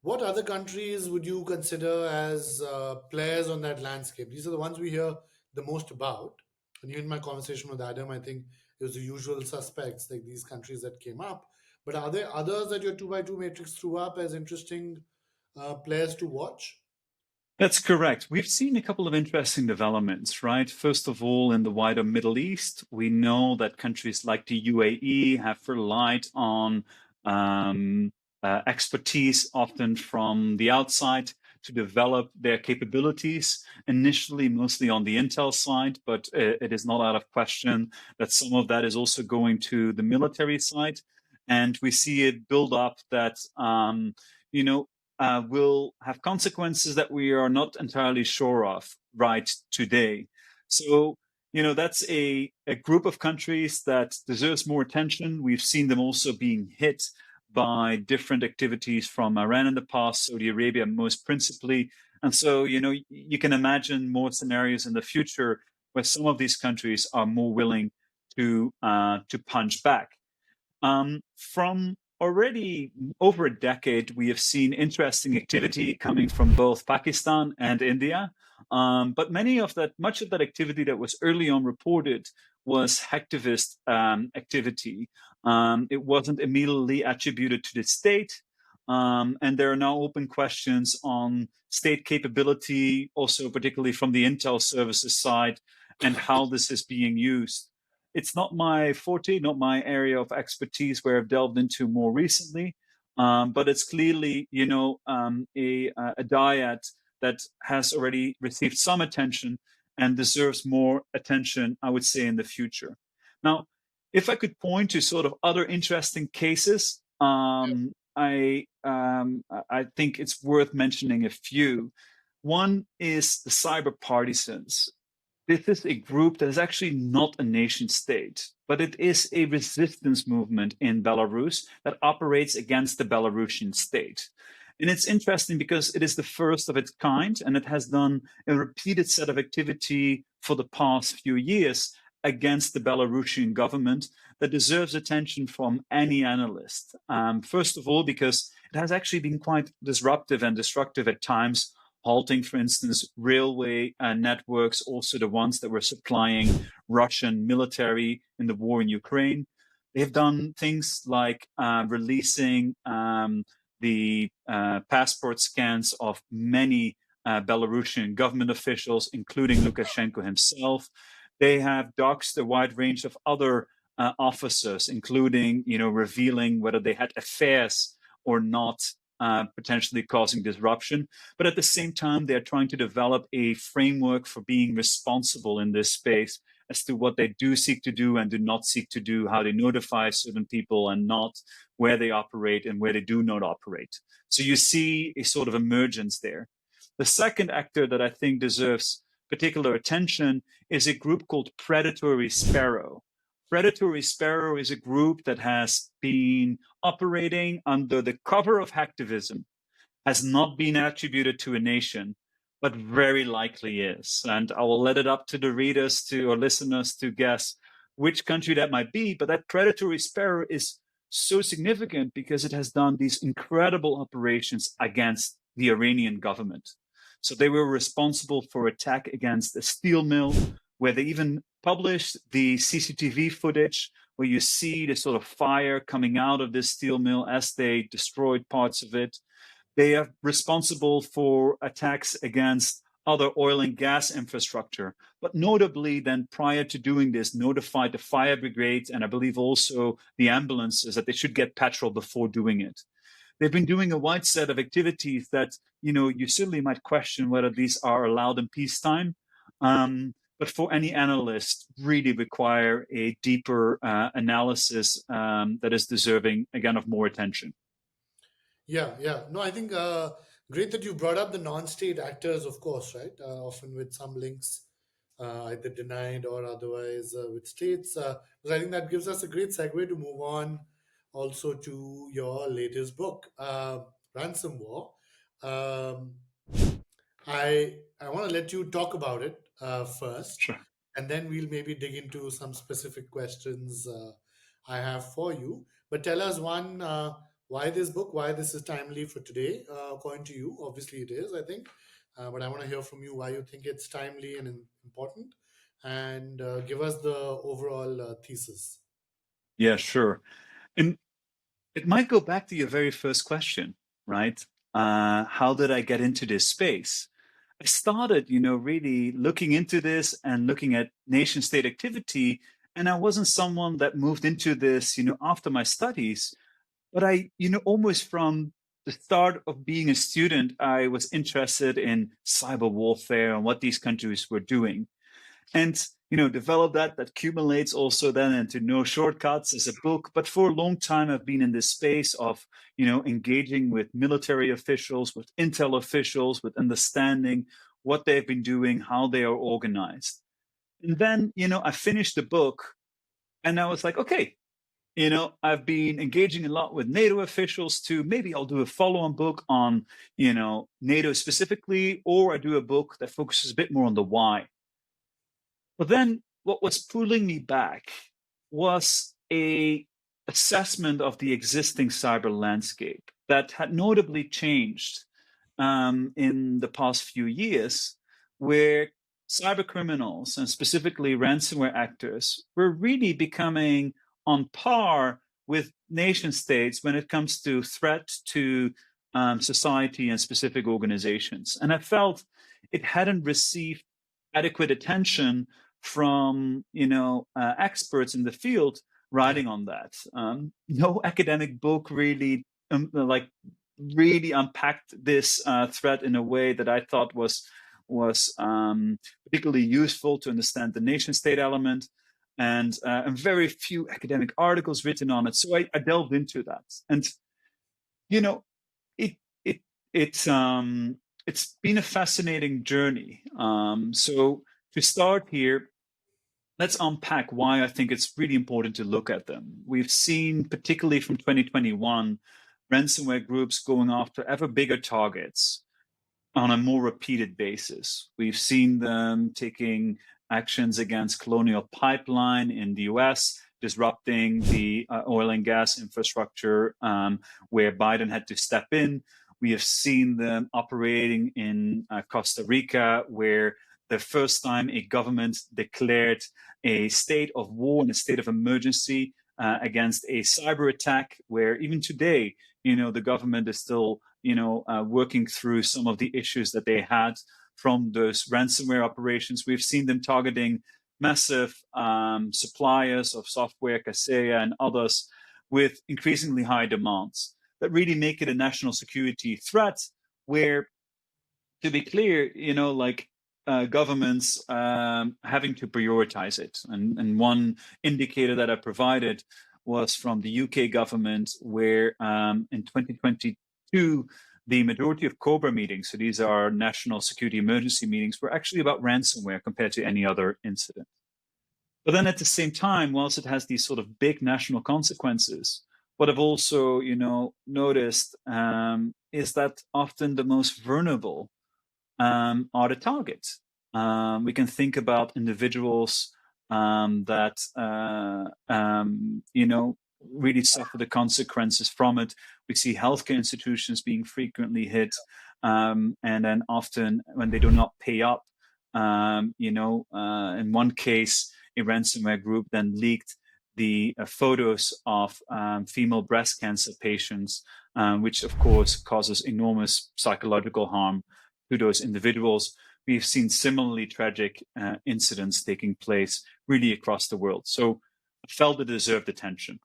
What other countries would you consider as players on that landscape? These are the ones we hear the most about. And even in my conversation with Adam, I think it was the usual suspects, like these countries that came up. But are there others that your 2 by 2 matrix threw up as interesting players to watch? That's correct. We've seen a couple of interesting developments, right? First of all, in the wider Middle East, we know that countries like the UAE have relied on um, expertise, often from the outside, to develop their capabilities, initially mostly on the intel side, but it is not out of question that some of that is also going to the military side. And we see it build up that, you know, will have consequences that we are not entirely sure of right today. So, that's a group of countries that deserves more attention. We've seen them also being hit by different activities from Iran in the past, Saudi Arabia most principally. And so, you can imagine more scenarios in the future where some of these countries are more willing to punch back. From already over a decade, we have seen interesting activity coming from both Pakistan and India. But much of that activity that was early on reported was hacktivist activity. It wasn't immediately attributed to the state. And there are now open questions on state capability, also particularly from the intel services side, and how this is being used. It's not my forte, not my area of expertise where I've delved into more recently. But it's clearly, a dyad that has already received some attention and deserves more attention, I would say, in the future. Now, if I could point to sort of other interesting cases, I think it's worth mentioning a few. One is the cyber partisans. This is a group that is actually not a nation state, but it is a resistance movement in Belarus that operates against the Belarusian state. And it's interesting because it is the first of its kind, and it has done a repeated set of activity for the past few years against the Belarusian government that deserves attention from any analyst. First of all, because it has actually been quite disruptive and destructive at times, halting, for instance, railway networks, also the ones that were supplying Russian military in the war in Ukraine. They've done things like releasing the passport scans of many Belarusian government officials, including Lukashenko himself. They have doxed a wide range of other officers, including, revealing whether they had affairs or not potentially causing disruption. But at the same time, they're trying to develop a framework for being responsible in this space as to what they do seek to do and do not seek to do, how they notify certain people and not, where they operate and where they do not operate. So you see a sort of emergence there. The second actor that I think deserves particular attention is a group called Predatory Sparrow. Predatory Sparrow is a group that has been operating under the cover of hacktivism, has not been attributed to a nation, but very likely is. And I will let it up to the readers to or listeners to guess which country that might be. But that Predatory Sparrow is so significant because it has done these incredible operations against the Iranian government. So they were responsible for attack against a steel mill, where they even published the CCTV footage where you see the sort of fire coming out of this steel mill as they destroyed parts of it. They are responsible for attacks against other oil and gas infrastructure, but notably then prior to doing this, notified the fire brigades and I believe also the ambulances that they should get petrol before doing it. They've been doing a wide set of activities that, you certainly might question whether these are allowed in peacetime. But for any analyst, really require a deeper analysis that is deserving, again, of more attention. Yeah, yeah. No, I think great that you brought up the non-state actors, of course, right? Often with some links, either denied or otherwise with states. Because I think that gives us a great segue to move on also to your latest book, Ransom War. Um, I want to let you talk about it first, Sure. and then we'll maybe dig into some specific questions I have for you. But tell us one, why this book, why this is timely for today, according to you. Obviously, it is, I think. But I want to hear from you why you think it's timely and important, and give us the overall thesis. Yeah, sure. And it might go back to your very first question, right? How did I get into this space? I started, really looking into this and looking at nation state activity. And I wasn't someone that moved into this, after my studies, but I, almost from the start of being a student, I was interested in cyber warfare and what these countries were doing. And develop that accumulates also then into No Shortcuts as a book. But for a long time I've been in this space of engaging with military officials, with intel officials, with understanding what they've been doing, how they are organized. And then I finished the book and I was like, okay, I've been engaging a lot with NATO officials too. Maybe I'll do a follow-on book on NATO specifically, or I do a book that focuses a bit more on the why. But then what was pulling me back was a assessment of the existing cyber landscape that had notably changed in the past few years, where cyber criminals and specifically ransomware actors were really becoming on par with nation states when it comes to threat to society and specific organizations. And I felt it hadn't received adequate attention from experts in the field Yeah. writing on that. No academic book really really unpacked this threat in a way that I thought was particularly useful to understand the nation state element, and very few academic articles written on it. So I delved into that, and you know it it it's been a fascinating journey. So to start here, let's unpack why I think it's really important to look at them. We've seen, particularly from 2021, ransomware groups going after ever bigger targets on a more repeated basis. We've seen them taking actions against Colonial Pipeline in the US, disrupting the oil and gas infrastructure where Biden had to step in. We have seen them operating in Costa Rica, where the first time a government declared a state of war and a state of emergency against a cyber attack, where even today, the government is still working through some of the issues that they had from those ransomware operations. We've seen them targeting massive suppliers of software, Kaseya and others, with increasingly high demands. that really make it a national security threat. Where, to be clear, like governments having to prioritize it. And one indicator that I provided was from the UK government, where in 2022, the majority of COBRA meetings, so these are national security emergency meetings, were actually about ransomware compared to any other incident. But then at the same time, whilst it has these sort of big national consequences, what I've also, noticed is that often the most vulnerable are the targets. We can think about individuals that really suffer the consequences from it. We see healthcare institutions being frequently hit, and then often when they do not pay up. In one case, a ransomware group then leaked the photos of female breast cancer patients, which of course causes enormous psychological harm to those individuals. We've seen similarly tragic incidents taking place really across the world. So I felt it deserved attention.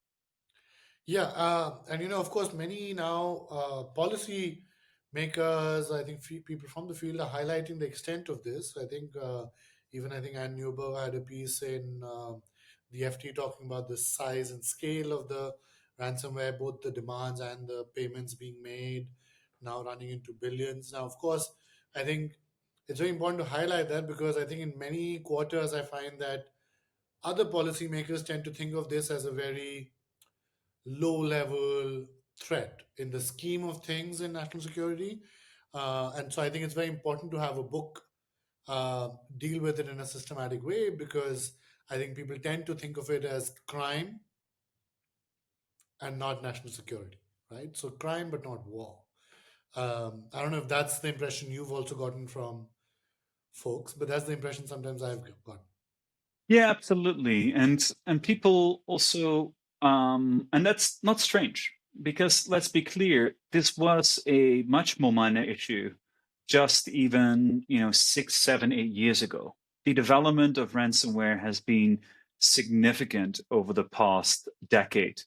Yeah, and of course, many now policy makers, I think people from the field are highlighting the extent of this. I think even I think Ann Newberg had a piece in the FT talking about the size and scale of the ransomware, both the demands and the payments being made, now running into billions. Now, of course, I think it's very important to highlight that because I think in many quarters I find that other policymakers tend to think of this as a very low level threat in the scheme of things in national security. And so I think it's very important to have a book deal with it in a systematic way because I think people tend to think of it as crime and not national security, right? So crime but not war. I don't know if that's the impression you've also gotten from folks, but that's the impression sometimes I've gotten. Yeah, absolutely. And people also and that's not strange because let's be clear, this was a much more minor issue just even, 6, 7, 8 years ago. The development of ransomware has been significant over the past decade.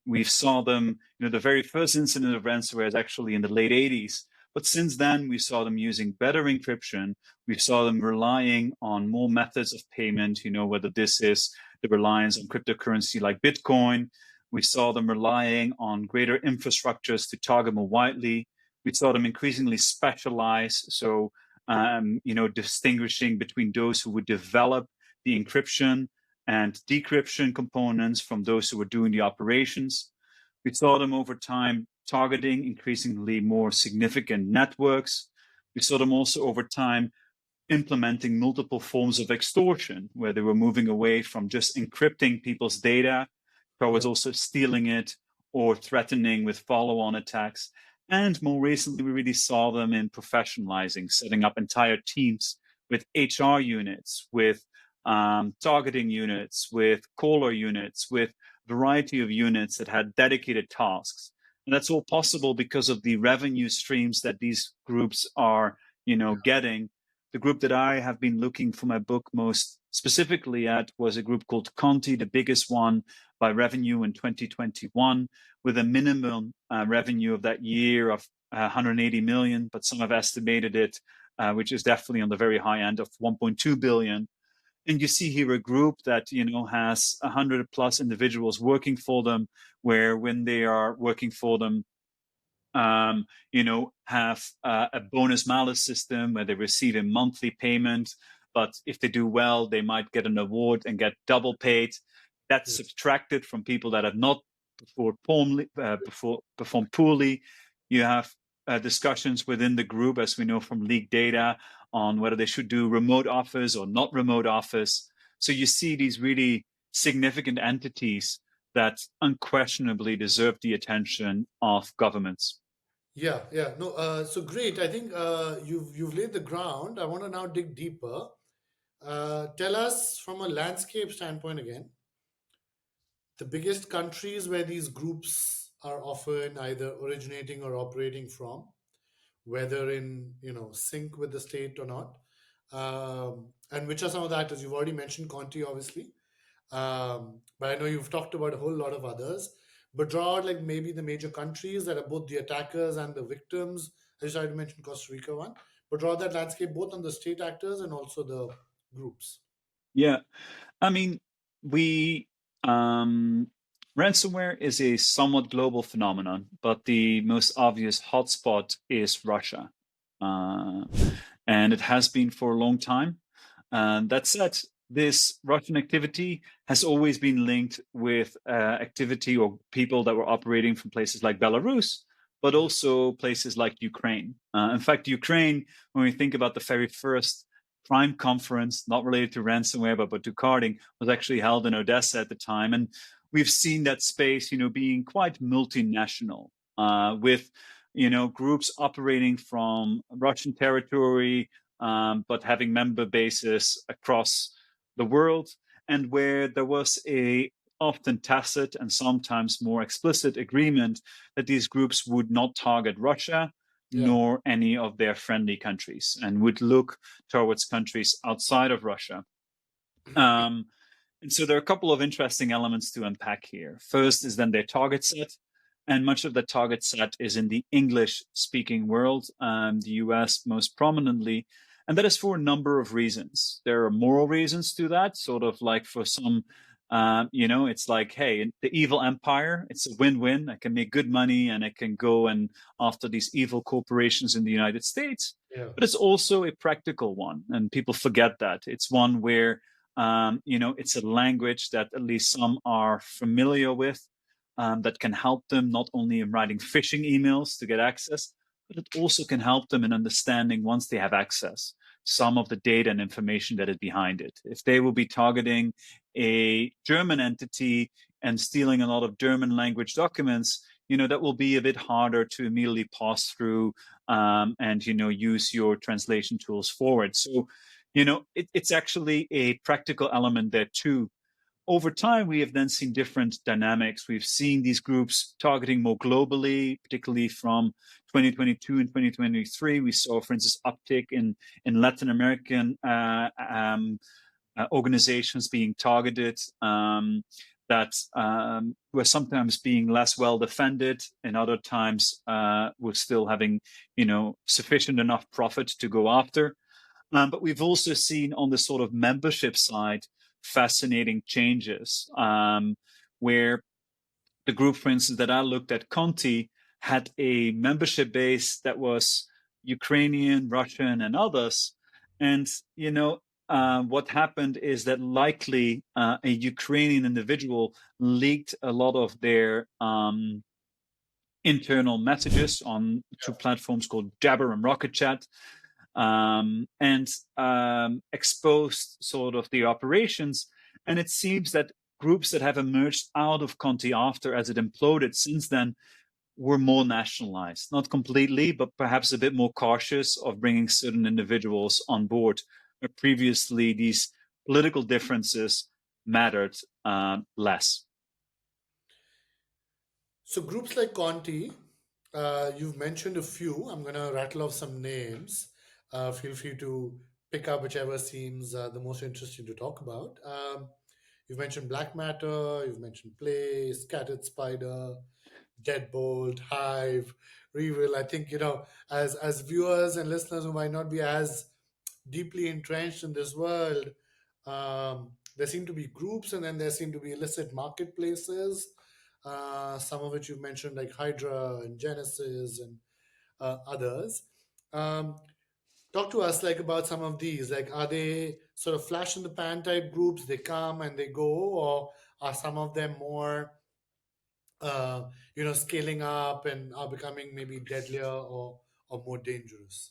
We saw them, the very first incident of ransomware is actually in the late 80s. But since then, we saw them using better encryption. We saw them relying on more methods of payment, whether this is the reliance on cryptocurrency like Bitcoin. We saw them relying on greater infrastructures to target more widely. We saw them increasingly specialize. So, distinguishing between those who would develop the encryption and decryption components from those who were doing the operations. We saw them over time targeting increasingly more significant networks. We saw them also over time implementing multiple forms of extortion, where they were moving away from just encrypting people's data towards Yeah. also stealing it or threatening with follow on attacks. And more recently, we really saw them in professionalizing, setting up entire teams with HR units, with targeting units, with caller units, with a variety of units that had dedicated tasks. And that's all possible because of the revenue streams that these groups are, getting. The group that I have been looking for my book most specifically at was a group called Conti, the biggest one by revenue in 2021, with a minimum revenue of that year of 180 million, but some have estimated it, which is definitely on the very high end of 1.2 billion. And you see here a group that has 100 plus individuals working for them, where when they are working for them, have a bonus malus system where they receive a monthly payment. But if they do well, they might get an award and get double paid. That's Yes. subtracted from people that have not performed poorly. You have discussions within the group, as we know from leaked data, on whether they should do remote office or not remote office. So you see these really significant entities that unquestionably deserve the attention of governments. Yeah, yeah. No, so great. I think you've laid the ground. I want to now dig deeper. Tell us from a landscape standpoint again, the biggest countries where these groups are often either originating or operating from, whether in sync with the state or not, and which are some of the actors you've already mentioned. Conti, obviously, but I know you've talked about a whole lot of others. but draw out like maybe the major countries that are both the attackers and the victims. I just tried to mention Costa Rica one, but draw that landscape both on the state actors and also the groups. Yeah, I mean, we ransomware is a somewhat global phenomenon, but the most obvious hotspot is Russia, uh, and it has been for a long time. That said, this Russian activity has always been linked with activity or people that were operating from places like Belarus, but Yeah, also places like Ukraine. In fact, Ukraine, when we think about the very first Prime conference, not related to ransomware, but to carding, was actually held in Odessa at the time. And we've seen that space, being quite multinational, with, groups operating from Russian territory, but having member bases across the world, and where there was a often tacit and sometimes more explicit agreement that these groups would not target Russia yeah, nor any of their friendly countries and would look towards countries outside of Russia. Um, and so there are a couple of interesting elements to unpack here. First is then their target set. And much of the target set is in the English speaking world, the US most prominently. And that is for a number of reasons. There are moral reasons to that, sort of like for some, it's like, hey, the evil empire, it's a win win. I can make good money and I can go and after these evil corporations in the United States. yeah, But it's also a practical one. And people forget that. It's one where it's a language that at least some are familiar with, that can help them not only in writing phishing emails to get access, but it also can help them in understanding once they have access some of the data and information that is behind it. If they will be targeting a German entity and stealing a lot of German language documents, that will be a bit harder to immediately pass through, and use your translation tools forward. So it's actually a practical element there too. Over time, we have then seen different dynamics. We've seen these groups targeting more globally, particularly from 2022 and 2023. We saw, for instance, uptick in Latin American organizations being targeted, that were sometimes being less well defended, and other times were still having, sufficient enough profit to go after. But we've also seen on the sort of membership side fascinating changes, where the group, for instance, that I looked at, Conti, had a membership base that was Ukrainian, Russian, and others. And, what happened is that likely a Ukrainian individual leaked a lot of their internal messages on through platforms called Jabber and Rocket Chat, and exposed sort of the operations. And it seems that groups that have emerged out of Conti after, as it imploded since then, were more nationalized, not completely, but perhaps a bit more cautious of bringing certain individuals on board, where previously these political differences mattered less. So groups like Conti, you've mentioned a few. I'm gonna rattle off some names. Feel free to pick up whichever seems the most interesting to talk about. You've mentioned Black Matter. You've mentioned Play, Scattered Spider, Deadbolt, Hive, Reveal. I think as viewers and listeners who might not be as deeply entrenched in this world, there seem to be groups, and then there seem to be illicit marketplaces. Some of which you've mentioned, like Hydra and Genesis and others. Um, Talk to us like about some of these. Like, are they sort of flash in the pan type groups? They come and they go, or are some of them more scaling up and are becoming maybe deadlier or more dangerous?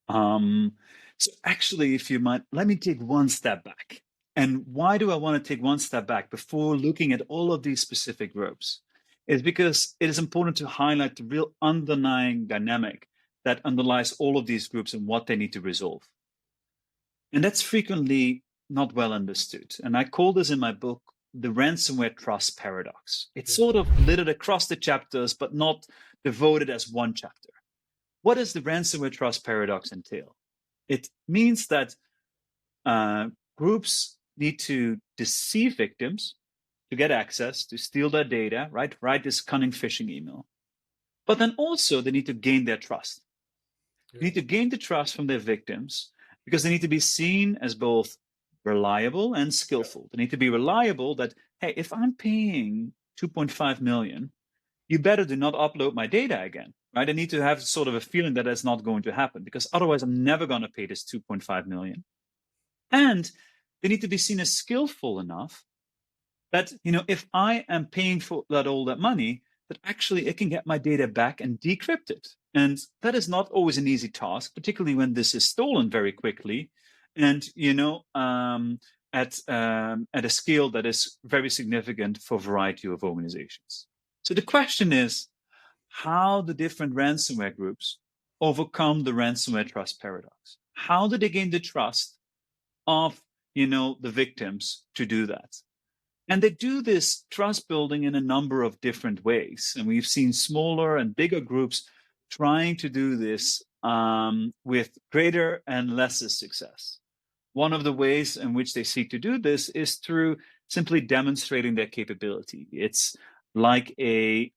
Um, so actually, if you might, let me take one step back. And why do I want to take one step back before looking at all of these specific groups? Is because it is important to highlight the real underlying dynamic that underlies all of these groups and what they need to resolve. And that's frequently not well understood. And I call this in my book the ransomware trust paradox. It's Yeah. sort of littered across the chapters, but not devoted as one chapter. What does the ransomware trust paradox entail? It means that groups need to deceive victims to get access, to steal their data, right? Write this cunning phishing email. But then also they need to gain their trust. They Yeah. need to gain the trust from their victims because they need to be seen as both reliable and Yeah. skillful. They need to be reliable that, hey, if I'm paying 2.5 million, you better do not upload my data again, right? I need to have sort of a feeling that that's not going to happen because otherwise I'm never going to pay this 2.5 million. And they need to be seen as skillful enough that, if I am paying for that all that money, that actually it can get my data back and decrypt it. And that is not always an easy task, particularly when this is stolen very quickly, and at a scale that is very significant for a variety of organizations. So the question is how the different ransomware groups overcome the ransomware trust paradox. How do they gain the trust of the victims to do that? And they do this trust building in a number of different ways. And we've seen smaller and bigger groups trying to do this with greater and lesser success. One of the ways in which they seek to do this is through simply demonstrating their capability. It's like a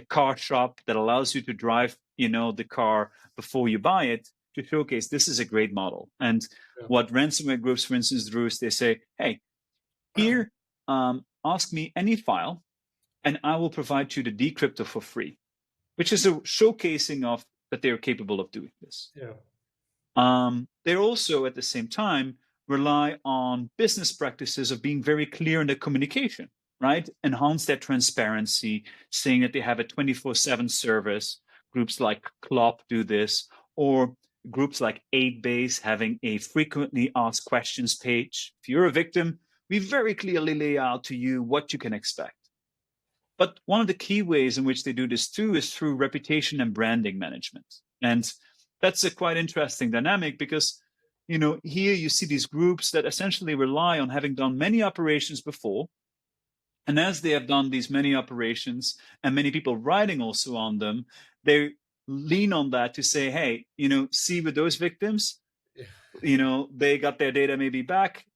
car shop that allows you to drive, the car before you buy it to showcase this is a great model. And Yeah. what ransomware groups, for instance, do is they say, hey, here, ask me any file, and I will provide you the decryptor for free, which is a showcasing of that they are capable of doing this. Yeah. They also, at the same time, rely on business practices of being very clear in their communication, right? Enhance their transparency, saying that they have a 24/7 service. Groups like CLOP do this, or groups like 8base having a frequently asked questions page. If you're a victim, we very clearly lay out to you what you can expect. But one of the key ways in which they do this too is through reputation and branding management. And that's a quite interesting dynamic because, here you see these groups that essentially rely on having done many operations before. And as they have done these many operations and many people writing also on them, they lean on that to say, hey, see with those victims, Yeah. they got their data maybe back.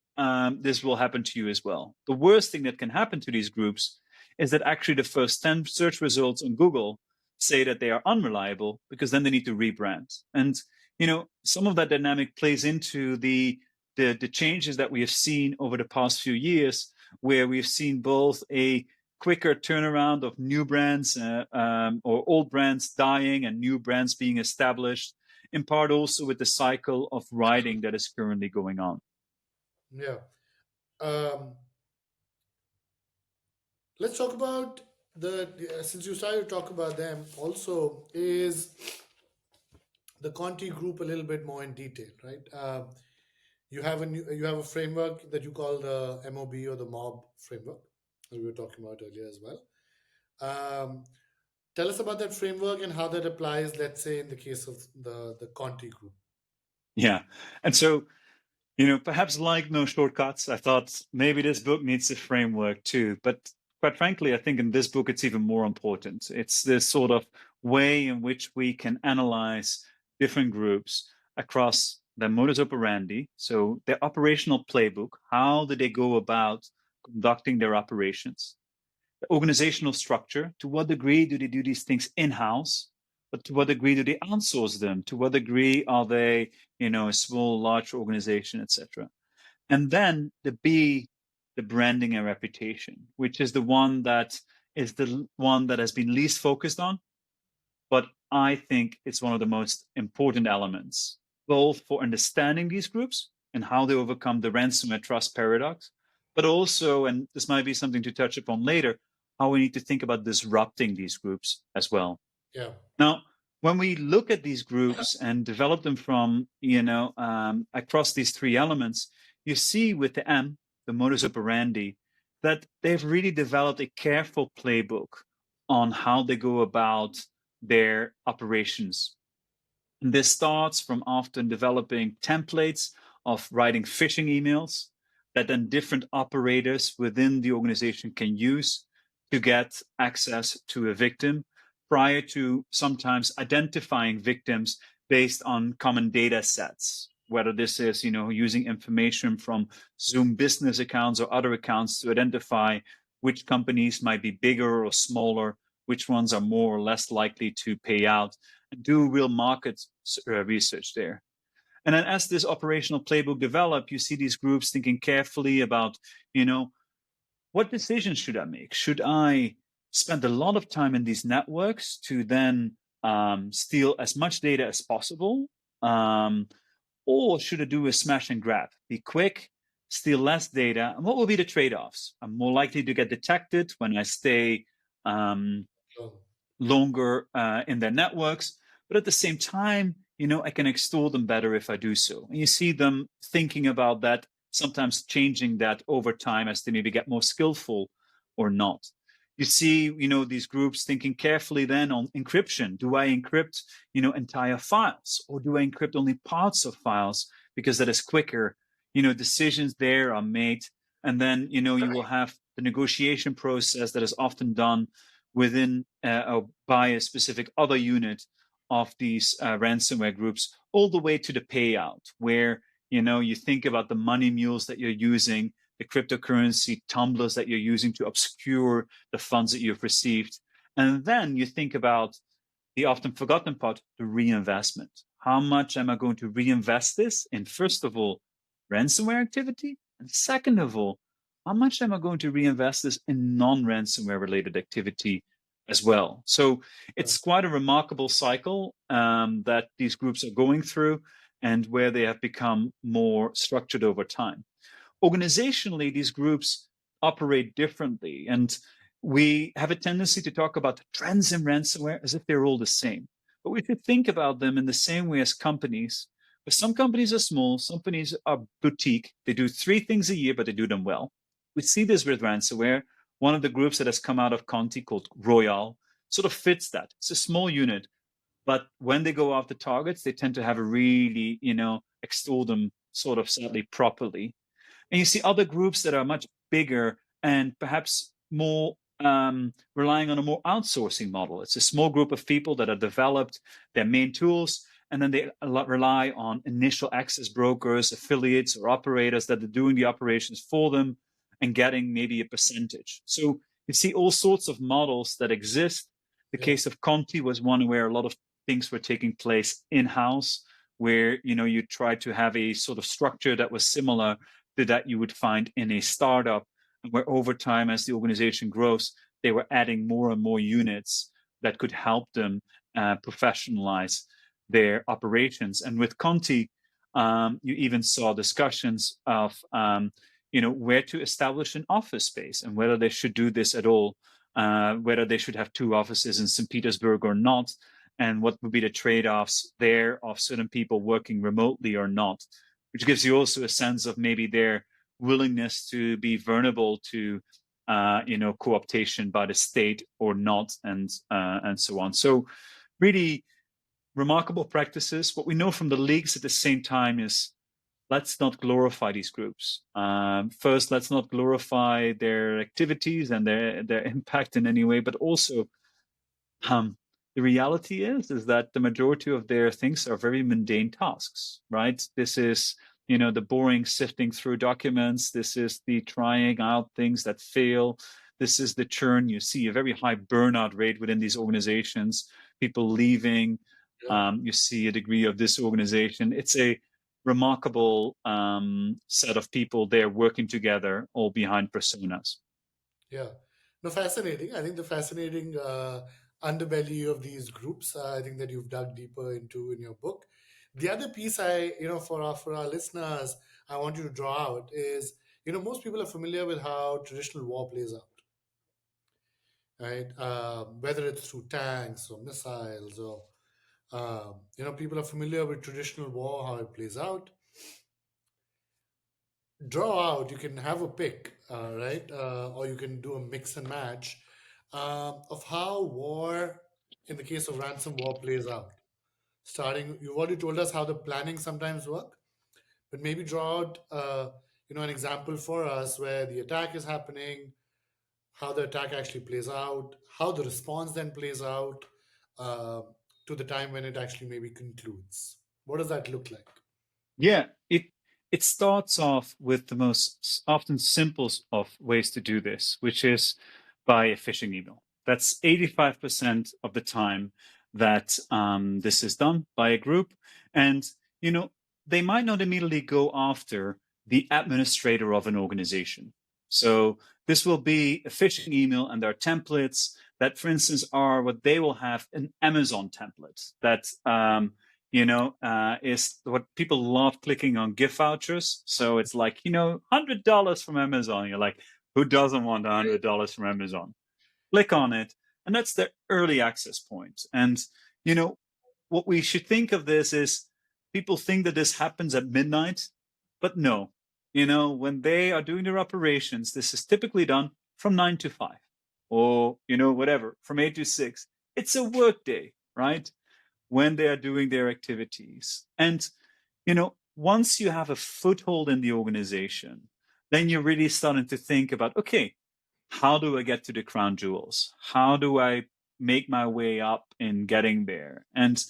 This will happen to you as well. The worst thing that can happen to these groups is that actually the first 10 search results on Google say that they are unreliable because then they need to rebrand. And, some of that dynamic plays into the changes that we have seen over the past few years, where we've seen both a quicker turnaround of new brands or old brands dying and new brands being established, in part also with the cycle of writing that is currently going on. Yeah. Um, let's talk about since you started to talk about them also is the Conti group a little bit more in detail, right? You have a framework that you call the MOB or the mob framework, as we were talking about earlier as well. Um, tell us about that framework and how that applies, let's say, in the case of the Conti group. Yeah. And so, perhaps like no shortcuts, I thought maybe this book needs a framework too. But quite frankly, I think in this book, it's even more important. It's this sort of way in which we can analyze different groups across their modus operandi. So their operational playbook, how do they go about conducting their operations? The organizational structure, to what degree do they do these things in-house, but to what degree do they outsource them, to what degree are they a small large organization, etc. And then the B, the branding and reputation, which is the one that has been least focused on, but I think it's one of the most important elements, both for understanding these groups and how they overcome the ransomware trust paradox, but also, and this might be something to touch upon later, how we need to think about disrupting these groups as well. Yeah. Now, when we look at these groups and develop them from, across these three elements, you see with the M, the modus operandi, that they've really developed a careful playbook on how they go about their operations. And this starts from often developing templates of writing phishing emails that then different operators within the organization can use to get access to a victim prior to sometimes identifying victims based on common data sets, whether this is using information from Zoom business accounts or other accounts to identify which companies might be bigger or smaller, which ones are more or less likely to pay out, and do real market research there. And then as this operational playbook develop, you see these groups thinking carefully about, you know, what decisions should I make? Should I spend a lot of time in these networks to then steal as much data as possible? Um, or should I do a smash and grab? Be quick, steal less data. And what will be the trade offs? I'm more likely to get detected when I stay um, Oh, longer in their networks. But at the same time, I can extort them better if I do so. And you see them thinking about that, sometimes changing that over time as they maybe get more skillful or not. You see, these groups thinking carefully then on encryption. Do I encrypt, entire files, or do I encrypt only parts of files because that is quicker? Decisions there are made, and then you will have the negotiation process that is often done within or by a specific other unit of these ransomware groups, all the way to the payout, where you think about the money mules that you're using, the cryptocurrency tumblers that you're using to obscure the funds that you've received, and then you think about the often forgotten part, the reinvestment. How much am I going to reinvest this in, first of all, ransomware activity? And second of all, how much am I going to reinvest this in non-ransomware related activity as well? So yeah, it's quite a remarkable cycle that these groups are going through, and where they have become more structured over time. Organizationally, these groups operate differently. And we have a tendency to talk about the trends in ransomware as if they're all the same. But we should think about them in the same way as companies. But some companies are small, some companies are boutique. They do three things a year, but they do them well. We see this with ransomware. One of the groups that has come out of Conti called Royal sort of fits that. It's a small unit, but when they go after targets, they tend to have a really, extort them sort of sadly properly. And you see other groups that are much bigger and perhaps more relying on a more outsourcing model. It's a small group of people that have developed their main tools, and then they rely on initial access brokers, affiliates, or operators that are doing the operations for them and getting maybe a percentage. So you see all sorts of models that exist. The yeah, case of Conti was one where a lot of things were taking place in-house, where you try to have a sort of structure that was similar to that you would find in a startup, and where over time, as the organization grows, they were adding more and more units that could help them professionalize their operations. And with Conti, you even saw discussions of where to establish an office space and whether they should do this at all, whether they should have two offices in St. Petersburg or not, and what would be the trade-offs there of certain people working remotely or not, which gives you also a sense of maybe their willingness to be vulnerable to co-optation by the state or not, and so on. So really remarkable practices. What we know from the leaks at the same time is, let's not glorify these groups. First, let's not glorify their activities and their impact in any way, but also um, the reality is that the majority of their things are very mundane tasks, right? This is, the boring sifting through documents. This is the trying out things that fail. This is the churn. You see a very high burnout rate within these organizations, people leaving. yeah, You see a degree of disorganization. It's a remarkable set of people there working together, all behind personas. yeah. No, fascinating. I think the fascinating underbelly of these groups, I think that you've dug deeper into in your book. The other piece for our listeners, I want you to draw out is, most people are familiar with how traditional war plays out, right? Whether it's through tanks or missiles or, people are familiar with traditional war, how it plays out. Draw out, you can have a pick, right? Or you can do a mix and match of how war, in the case of ransom war, plays out. Starting, you've already told us how the planning sometimes work, but maybe draw out, an example for us where the attack is happening, how the attack actually plays out, how the response then plays out, uh, to the time when it actually maybe concludes. What does that look like? Yeah, it it starts off with the most often simplest of ways to do this, which is by a phishing email. That's 85% of the time that this is done by a group. And, you know, they might not immediately go after the administrator of an organization. So this will be a phishing email, and there are templates that, for instance, are what they will have an Amazon template that is what people love clicking on gift vouchers. So it's like, $100 from Amazon. You're like, who doesn't want $100 from Amazon? Click on it. And that's the early access point. And, you know, what we should think of this is people think that this happens at midnight, but no. When they are doing their operations, this is typically done from 9 to 5 or, whatever, from 8 to 6. It's a work day, right? When they are doing their activities. And, once you have a foothold in the organization, then you're really starting to think about, okay, how do I get to the crown jewels? How do I make my way up in getting there? And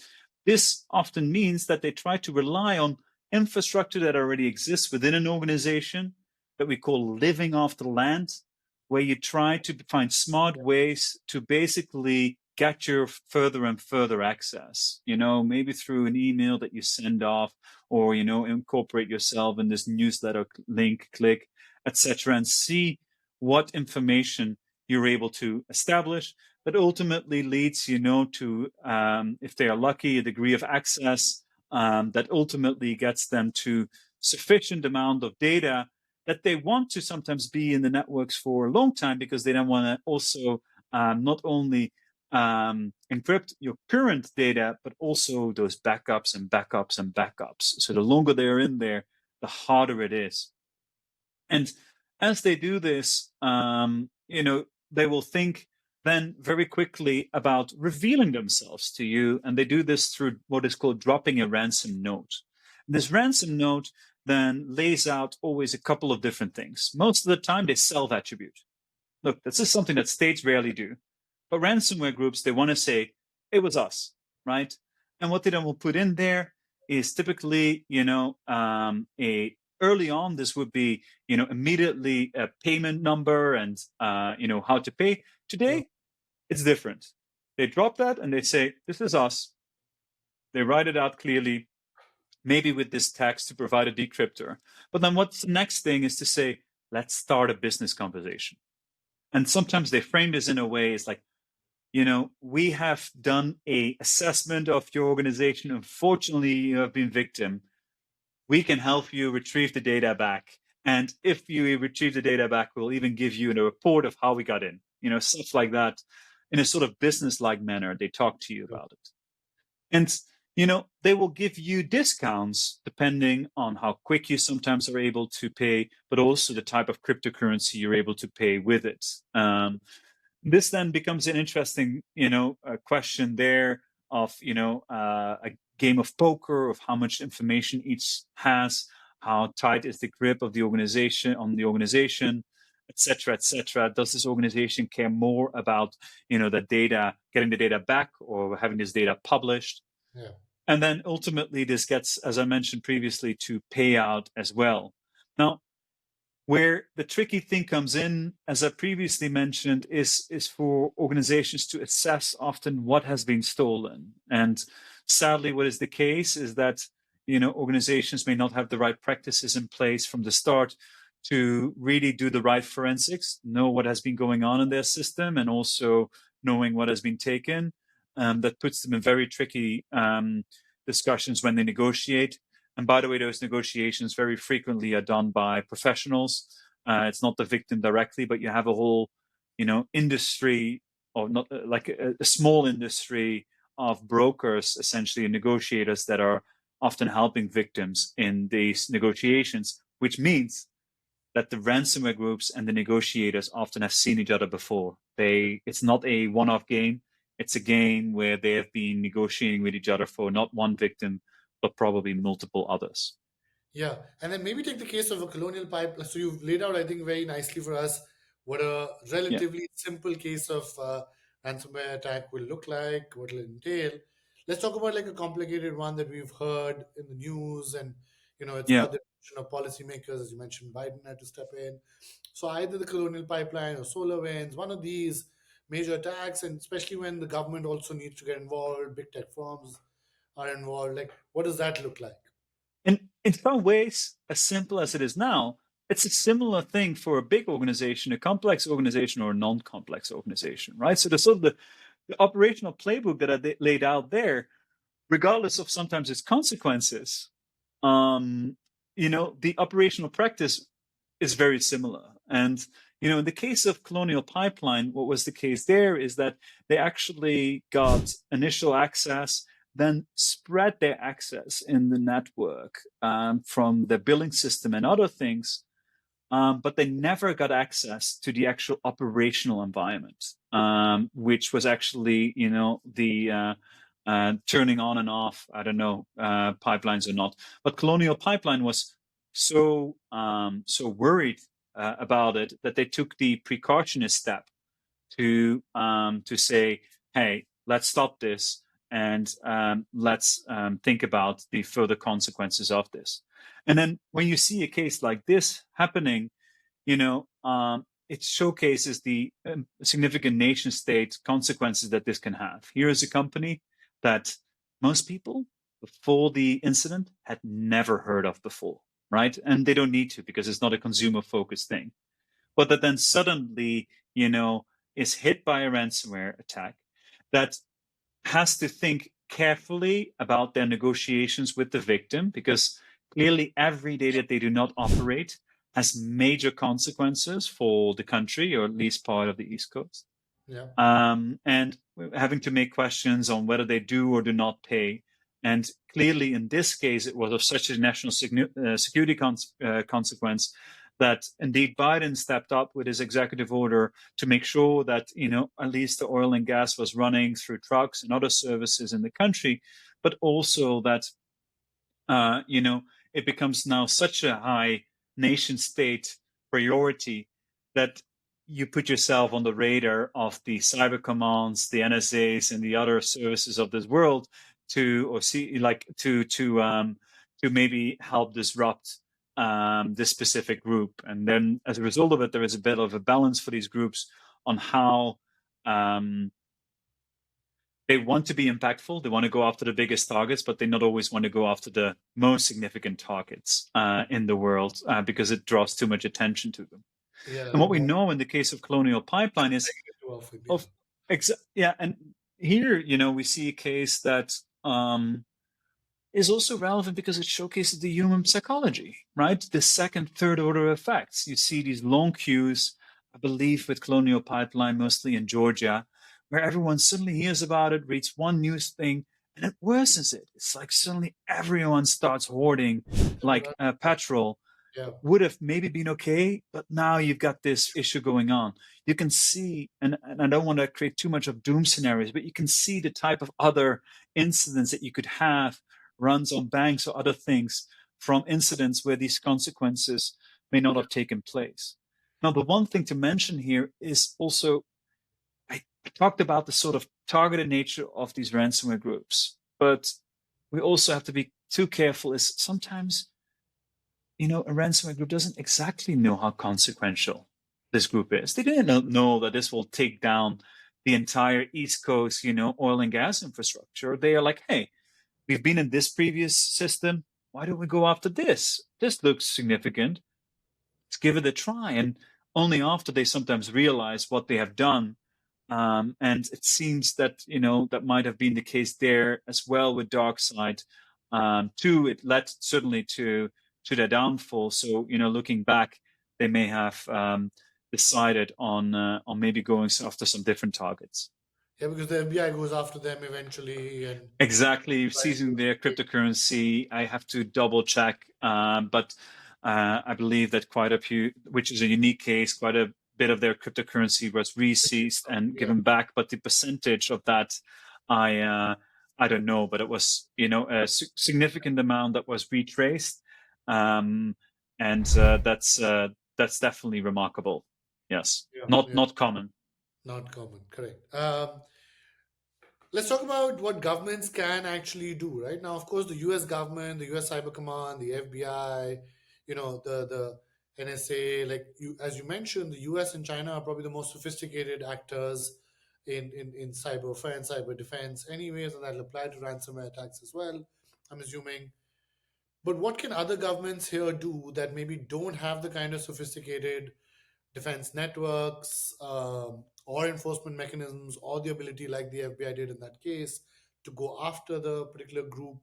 this often means that they try to rely on infrastructure that already exists within an organization that we call living off the land, where you try to find smart ways to basically get your further and further access, maybe through an email that you send off, or, incorporate yourself in this newsletter link, click, etc., and see what information you're able to establish that ultimately leads, to, if they are lucky, a degree of access that ultimately gets them to sufficient amount of data that they want to sometimes be in the networks for a long time, because they don't want to also not only encrypt your current data, but also those backups and backups and backups. So the longer they're in there, the harder it is. And as they do this, they will think then very quickly about revealing themselves to you. And they do this through what is called dropping a ransom note. This ransom note then lays out always a couple of different things. Most of the time, they self attribute. Look, this is something that states rarely do. But ransomware groups, they want to say, it was us, right? And what they then will put in there is typically, a early on, this would be, immediately a payment number and, how to pay. Yeah. Today, it's different. They drop that and they say, this is us. They write it out clearly, maybe with this text to provide a decryptor. But then what's the next thing is to say, let's start a business conversation. And sometimes they frame this in a way, it's like, we have done a assessment of your organization. Unfortunately, you have been victim. We can help you retrieve the data back. And if you retrieve the data back, we'll even give you a report of how we got in, stuff like that. In a sort of business-like manner, they talk to you about it. And, they will give you discounts depending on how quick you sometimes are able to pay, but also the type of cryptocurrency you're able to pay with it. This then becomes an interesting, question there of, a game of poker, of how much information each has, how tight is the grip of the organization on the organization, et cetera, et cetera. Does this organization care more about, the data, getting the data back, or having this data published? Yeah. And then ultimately, this gets, as I mentioned previously, to payout as well. Now, where the tricky thing comes in, as I previously mentioned, is for organizations to assess often what has been stolen. And sadly, what is the case is that organizations may not have the right practices in place from the start to really do the right forensics, know what has been going on in their system, and also knowing what has been taken. That puts them in very tricky discussions when they negotiate. And by the way, those negotiations very frequently are done by professionals. It's not the victim directly, but you have a whole, industry, or not like a small industry of brokers, essentially, and negotiators that are often helping victims in these negotiations, which means that the ransomware groups and the negotiators often have seen each other before. It's not a one-off game. It's a game where they have been negotiating with each other for not one victim, but probably multiple others. Yeah, and then maybe take the case of a colonial pipe. So you've laid out, I think, very nicely for us what a Yeah, relatively simple case of ransomware attack will look like, what it'll entail. Let's talk about like a complicated one that we've heard in the news, and it's yeah, got the policymakers, as you mentioned, Biden had to step in. So either the Colonial Pipeline or SolarWinds, one of these major attacks, and especially when the government also needs to get involved, big tech firms are involved. Like, what does that look like? In some ways, as simple as it is now, it's a similar thing for a big organization, a complex organization, or a non-complex organization, right? So the sort of the operational playbook that I laid out there, regardless of sometimes its consequences, um, the operational practice is very similar. And in the case of Colonial Pipeline, what was the case there is that they actually got initial access, then spread their access in the network from the billing system and other things, but they never got access to the actual operational environment, which was actually, the turning on and off, I don't know, pipelines or not. But Colonial Pipeline was so worried about it that they took the precautionist step to say, hey, let's stop this and let's think about the further consequences of this. And then when you see a case like this happening, it showcases the significant nation state consequences that this can have. Here is a company that most people before the incident had never heard of before, right? And they don't need to because it's not a consumer focused thing. But that then suddenly, is hit by a ransomware attack that has to think carefully about their negotiations with the victim, because clearly every day that they do not operate has major consequences for the country, or at least part of the East Coast. Yeah. And having to make questions on whether they do or do not pay. And clearly, in this case, it was of such a national security consequence that indeed Biden stepped up with his executive order to make sure that at least the oil and gas was running through trucks and other services in the country, but also that it becomes now such a high nation state priority that you put yourself on the radar of the cyber commands, the NSAs, and the other services of this world to maybe help disrupt this specific group. And then as a result of it, there is a bit of a balance for these groups on how um, they want to be impactful. They want to go after the biggest targets, but they not always want to go after the most significant targets in the world because it draws too much attention to them. Yeah. And what we know in the case of Colonial Pipeline is Too often. Yeah. of yeah, and here we see a case that is also relevant because it showcases the human psychology, right? The second, third order effects. You see these long queues, I believe, with Colonial Pipeline, mostly in Georgia, where everyone suddenly hears about it, reads one news thing, and it worsens it. It's like suddenly everyone starts hoarding like petrol. Yeah. Would have maybe been okay, but now you've got this issue going on. You can see, and I don't want to create too much of doom scenarios, but you can see the type of other incidents that you could have, runs on banks or other things, from incidents where these consequences may not have taken place. Now, the one thing to mention here is also, I talked about the sort of targeted nature of these ransomware groups, but we also have to be too careful, is sometimes a ransomware group doesn't exactly know how consequential this group is. They didn't know that this will take down the entire East Coast, oil and gas infrastructure. They are like, hey, we've been in this previous system. Why don't we go after this? This looks significant. Let's give it a try. And only after they sometimes realize what they have done. And it seems that, that might have been the case there as well with DarkSide. Too, it led certainly to their downfall. So, looking back, they may have decided on maybe going after some different targets. Yeah, because the FBI goes after them eventually and Exactly, tries seizing to. their cryptocurrency. I have to double check, but I believe that quite a few, which is a unique case, quite a bit of their cryptocurrency was re-seized and Yeah. given back. But the percentage of that, I don't know, but it was a significant amount that was retraced, um, and that's definitely remarkable. Yes, Yeah. Yeah. not common. Not common. Correct. Let's talk about what governments can actually do. Right now, of course, the U.S. government, the U.S. Cyber Command, the FBI. the NSA, like you as you mentioned, the US and China are probably the most sophisticated actors in cyber offense, cyber defense anyways, and that'll apply to ransomware attacks as well, I'm assuming. But what can other governments here do that maybe don't have the kind of sophisticated defense networks, or enforcement mechanisms, or the ability, like the FBI did in that case, to go after the particular group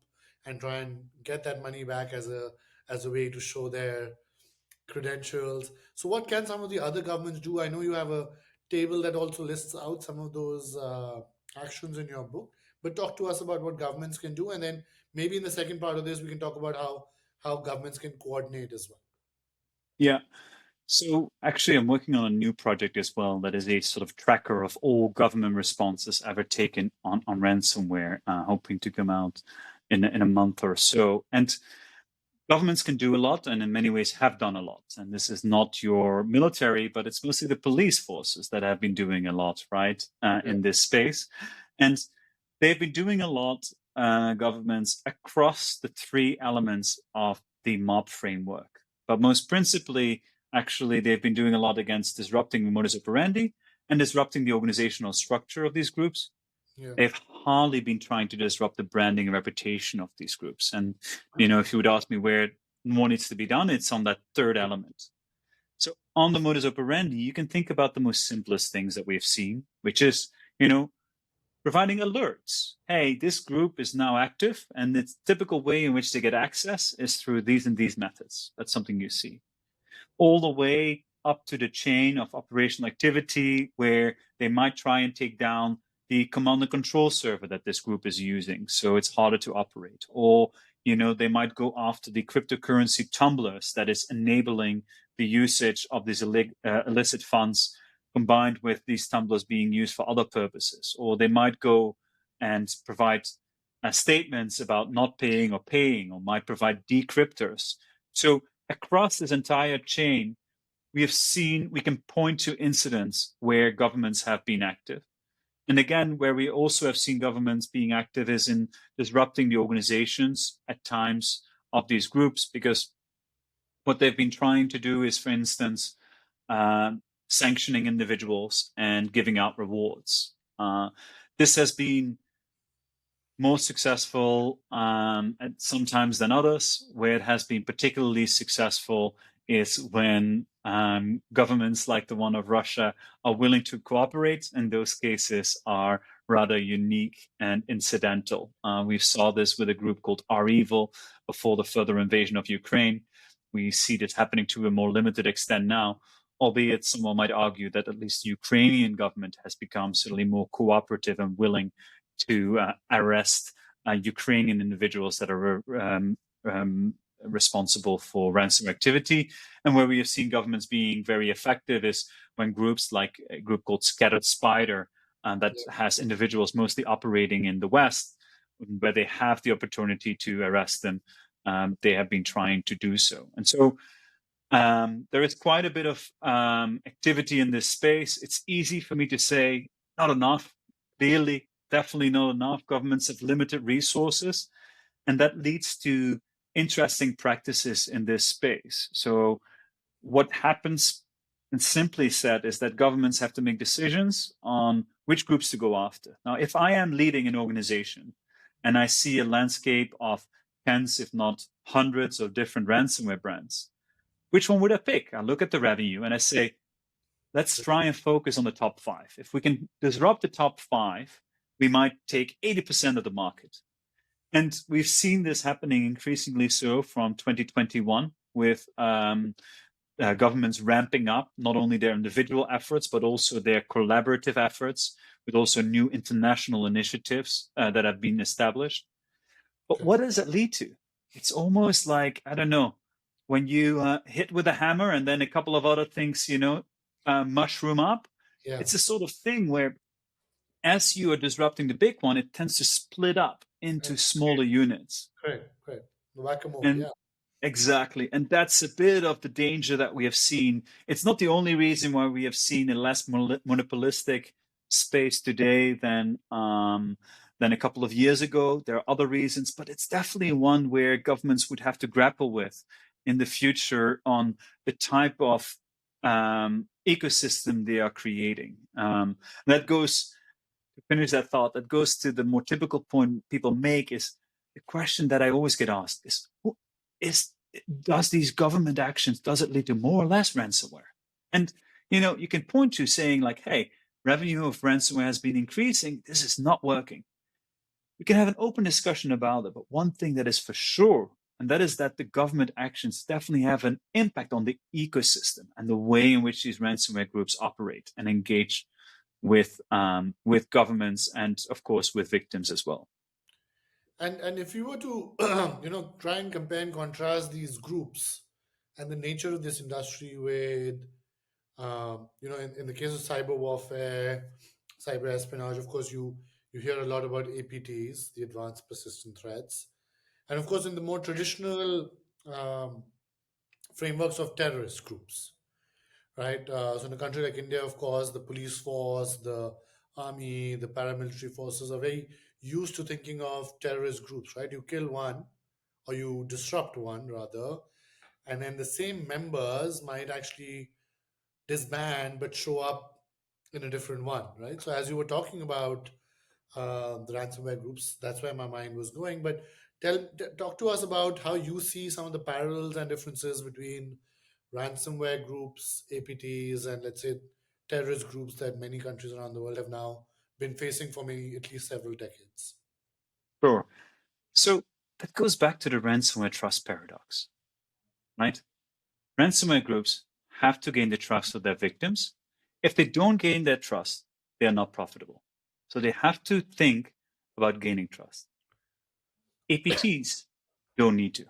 and try and get that money back as a way to show their credentials? So, what can some of the other governments do? I know you have a table that also lists out some of those actions in your book, but talk to us about what governments can do, and then maybe in the second part of this, we can talk about how governments can coordinate as well. Yeah. So actually, I'm working on a new project as well that is a sort of tracker of all government responses ever taken on ransomware, hoping to come out in a month or so. And governments can do a lot, and in many ways have done a lot. And this is not your military, but it's mostly the police forces that have been doing a lot, right, Yeah, in this space. And they've been doing a lot, governments, across the three elements of the mob framework. But most principally, actually, they've been doing a lot against disrupting the modus operandi and disrupting the organizational structure of these groups. yeah, They've hardly been trying to disrupt the branding and reputation of these groups. And, if you would ask me where more needs to be done, it's on that third element. So on the modus operandi, you can think about the most simplest things that we've seen, which is, providing alerts. Hey, this group is now active, and the typical way in which they get access is through these and these methods. That's something you see. All the way up to the chain of operational activity where they might try and take down the command and control server that this group is using, so it's harder to operate. Or, they might go after the cryptocurrency tumblers that is enabling the usage of these illicit funds combined with these tumblers being used for other purposes. Or they might go and provide statements about not paying or paying, or might provide decryptors. So across this entire chain, we can point to incidents where governments have been active. And again, where we also have seen governments being active is in disrupting the organizations at times of these groups, because what they've been trying to do is, for instance, sanctioning individuals and giving out rewards. This has been more successful sometimes than others. Where it has been particularly successful is when governments like the one of Russia are willing to cooperate, and those cases are rather unique and incidental. We saw this with a group called R-Evil before the further invasion of Ukraine. We see this happening to a more limited extent now, albeit someone might argue that at least the Ukrainian government has become certainly more cooperative and willing to arrest Ukrainian individuals that are responsible for ransom activity. And where we have seen governments being very effective is when groups like a group called Scattered Spider, that yeah, has individuals mostly operating in the West, where they have the opportunity to arrest them, they have been trying to do so. And so there is quite a bit of activity in this space. It's easy for me to say, not enough, clearly, definitely not enough. Governments have limited resources, and that leads to interesting practices in this space. So, what happens, and simply said, is that governments have to make decisions on which groups to go after. Now, if I am leading an organization and I see a landscape of tens, if not hundreds, of different ransomware brands, which one would I pick? I look at the revenue and I say, let's try and focus on the top five. If we can disrupt the top five, we might take 80% of the market. And we've seen this happening increasingly so from 2021 with governments ramping up not only their individual efforts, but also their collaborative efforts, with also new international initiatives that have been established. But okay, what does it lead to? It's almost like, I don't know, when you hit with a hammer and then a couple of other things, mushroom up. yeah, It's a sort of thing where, as you are disrupting the big one, it tends to split up into and smaller units. correct, the whack-a-mole, And yeah, exactly. And that's a bit of the danger that we have seen. It's not the only reason why we have seen a less monopolistic space today than a couple of years ago. There are other reasons, but it's definitely one where governments would have to grapple with. in the future on the type of ecosystem they are creating. That goes to finish that thought. That goes to the more typical point people make is the question that I always get asked is does these government actions does it lead to more or less ransomware? And you can point to saying like, hey, revenue of ransomware has been increasing. This is not working. We can have an open discussion about it, but one thing that is for sure, and that is that the government actions definitely have an impact on the ecosystem and the way in which these ransomware groups operate and engage with governments and, of course, with victims as well. And if you were to try and compare and contrast these groups and the nature of this industry with in the case of cyber warfare, cyber espionage, of course you hear a lot about APTs, the advanced persistent threats, and of course in the more traditional um, frameworks of terrorist groups, right? So in a country like India, of course, the police force, the army, the paramilitary forces are very used to thinking of terrorist groups, right? You kill one or you disrupt one rather, and then the same members might actually disband but show up in a different one, right? So as you were talking about the ransomware groups, that's where my mind was going. But talk to us about how you see some of the parallels and differences between ransomware groups, APTs, and let's say terrorist groups that many countries around the world have now been facing for many, at least several decades. Sure. So that goes back to the ransomware trust paradox, right? Ransomware groups have to gain the trust of their victims. If they don't gain their trust, they are not profitable. So they have to think about gaining trust. APTs don't need to.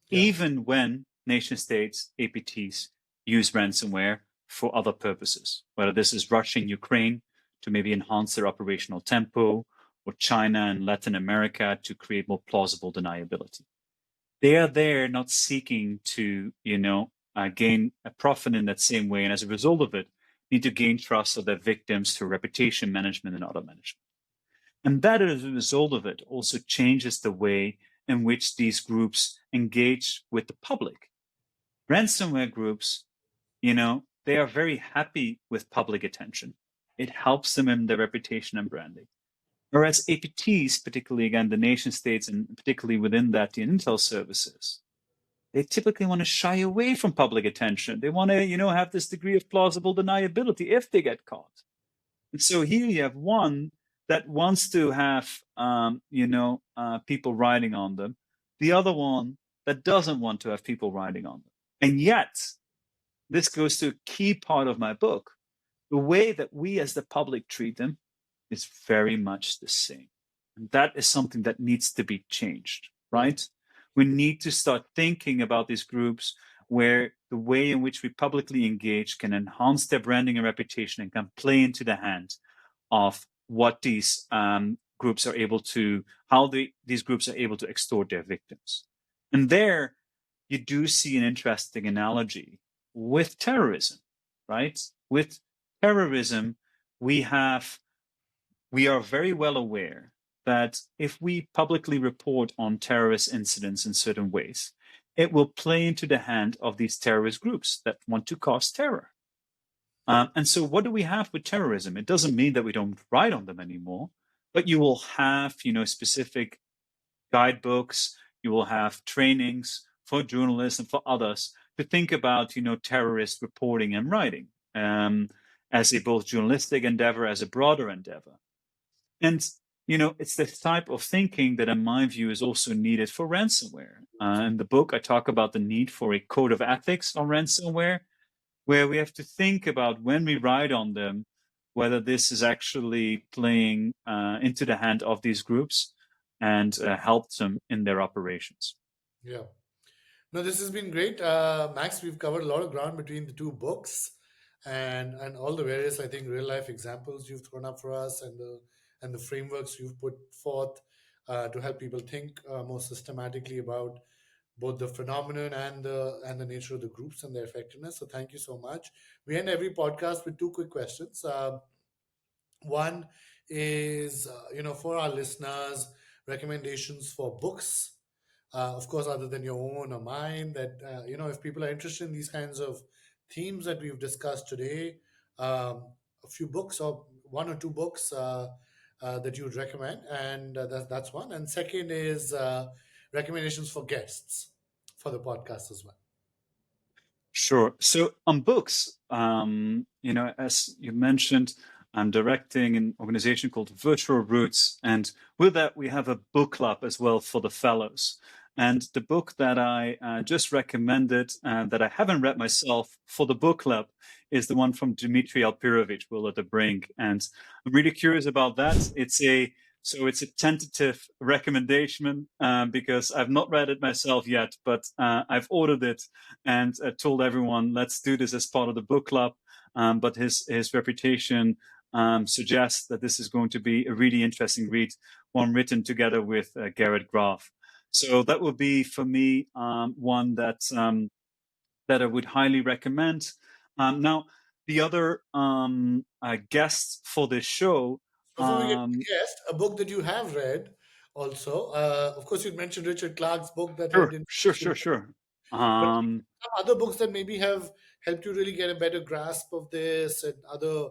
Yeah, Even when nation states, APTs, use ransomware for other purposes, whether this is Russia and Ukraine to maybe enhance their operational tempo, or China and Latin America to create more plausible deniability. They are there not seeking to, gain a profit in that same way. And as a result of it, need to gain trust of their victims through reputation management and other management. And that, as a result of it, also changes the way in which these groups engage with the public. Ransomware groups, they are very happy with public attention. It helps them in their reputation and branding. Whereas APTs, particularly again the nation states and particularly within that the intel services, they typically want to shy away from public attention. They want to, have this degree of plausible deniability if they get caught. And so here you have one that wants to have, people riding on them, the other one that doesn't want to have people riding on them. And yet, this goes to a key part of my book. The way that we as the public treat them is very much the same. And that is something that needs to be changed, yeah, right? We need to start thinking about these groups where the way in which we publicly engage can enhance their branding and reputation and can play into the hands of what these groups are able to, how these groups are able to extort their victims. And there you do see an interesting analogy with terrorism, right? With terrorism, we have we are very well aware that if we publicly report on terrorist incidents in certain ways, it will play into the hand of these terrorist groups that want to cause terror. And so, what do we have with terrorism? It doesn't mean that we don't write on them anymore, but you will have, specific guidebooks. You will have trainings for journalists and for others to think about, terrorist reporting and writing as a both journalistic endeavor, as a broader endeavor. And it's this type of thinking that, in my view, is also needed for ransomware. In the book, I talk about the need for a code of ethics on ransomware, where we have to think about when we write on them, whether this is actually playing into the hand of these groups and help them in their operations. yeah. No, this has been great, Max. We've covered a lot of ground between the two books, and all the various, I think, real life examples you've thrown up for us, and the frameworks you've put forth to help people think more systematically about both the phenomenon and the nature of the groups and their effectiveness. So thank you so much. We end every podcast with two quick questions. One is, for our listeners, recommendations for books of course, other than your own or mine, that, if people are interested in these kinds of themes that we've discussed today, a few books or one or two books that you would recommend. And that's one. And second is recommendations for guests for the podcast as well. Sure. So on books, as you mentioned, I'm directing an organization called Virtual Roots, and with that, we have a book club as well for the fellows. And the book that I just recommended, that I haven't read myself for the book club, is the one from Dmitry Alpirovich, Will at the Brink. And I'm really curious about that. It's a tentative recommendation because I've not read it myself yet, but I've ordered it and told everyone, let's do this as part of the book club. But his reputation suggests that this is going to be a really interesting read, one written together with Garrett Graff. So that would be for me one that I would highly recommend. Now, the other guests for this show. Before we get to Um, the guest, a book that you have read also. Of course, you mentioned Richard Clarke's book that helped sure, in. sure, sure, sure. But Um, some other books that maybe have helped you really get a better grasp of this, and other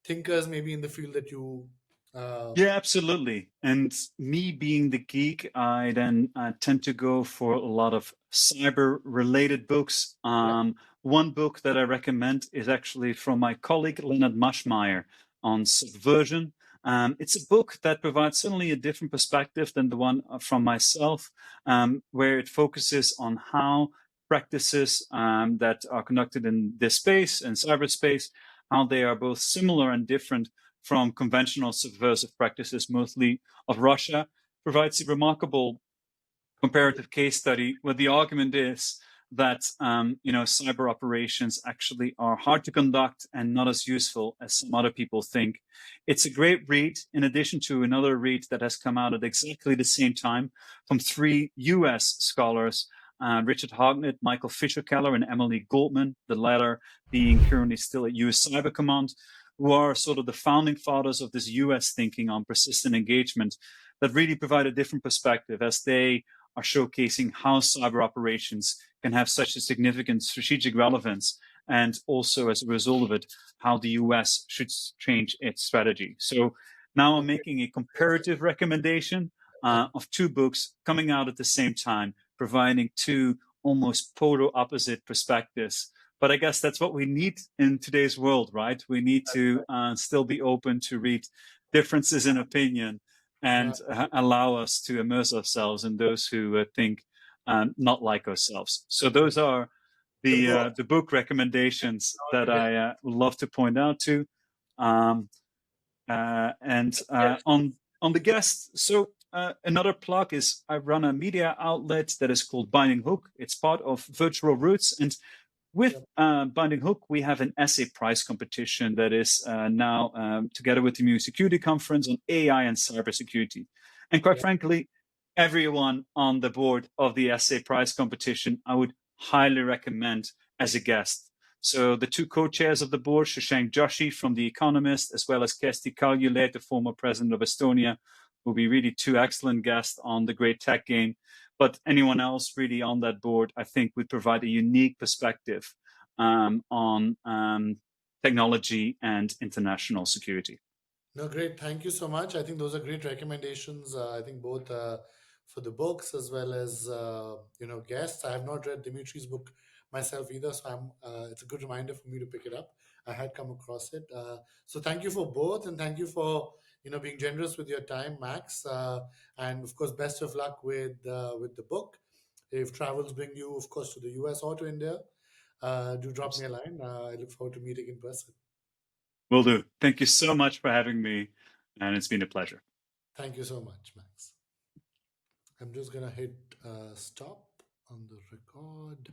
thinkers maybe in the field that you. Uh, Yeah, absolutely. And me being the geek, I then tend to go for a lot of cyber related books. yeah, One book that I recommend is actually from my colleague Leonard Maschmeyer on subversion. It's a book that provides certainly a different perspective than the one from myself, where it focuses on how practices that are conducted in this space and cyberspace, how they are both similar and different from conventional subversive practices, mostly of Russia, provides a remarkable comparative case study where the argument is that cyber operations actually are hard to conduct and not as useful as some other people think. It's a great read, in addition to another read that has come out at exactly the same time from three U.S. scholars. Richard Hartnett, Michael Fisher-Keller, and Emily Goldman, the latter being currently still at US Cyber Command, who are sort of the founding fathers of this US thinking on persistent engagement that really provide a different perspective as they are showcasing how cyber operations can have such a significant strategic relevance, and also as a result of it, how the US should change its strategy. So now no, I'm great, making a great comparative recommendation yeah, of two books coming out at the same time, providing two almost polar opposite perspectives. But I guess that's what we need in today's world, right? We need that's to right. still be open to read differences in opinion No, and allow us to immerse ourselves in those who think not like ourselves. So those are the book. the book recommendations All that together. I would love to point out to. Um, and Yes. on the guest, so another plug is I run a media outlet that is called Binding Hook. It's part of Virtual Roots, and with Yep. Binding Hook, we have an essay prize competition that is now together with the New Security Conference on AI and cybersecurity. And quite Yep. frankly, everyone on the board of the essay prize competition, I would highly recommend as a guest. So the two co-chairs of the board, Shashank Joshi from The Economist, as well as Kersti Kaljulaid, the former president of Estonia, will be really two excellent guests on the Great Tech Game. But anyone else really on that board, I think, would provide a unique perspective on technology and international security. No, great. Thank you so much. I think those are great recommendations. I think both for the books as well as guests. I have not read Dimitri's book myself either, so it's a good reminder for me to pick it up. I had come across it. So thank you for both, and thank you for being generous with your time, Max. And of course, best of luck with the book. If travels bring you, of course, to the US or to India, do drop me a line. I look forward to meeting in person. Will do. Thank you so much for having me, and it's been a pleasure. Thank you so much, Max. I'm just gonna hit stop on the record.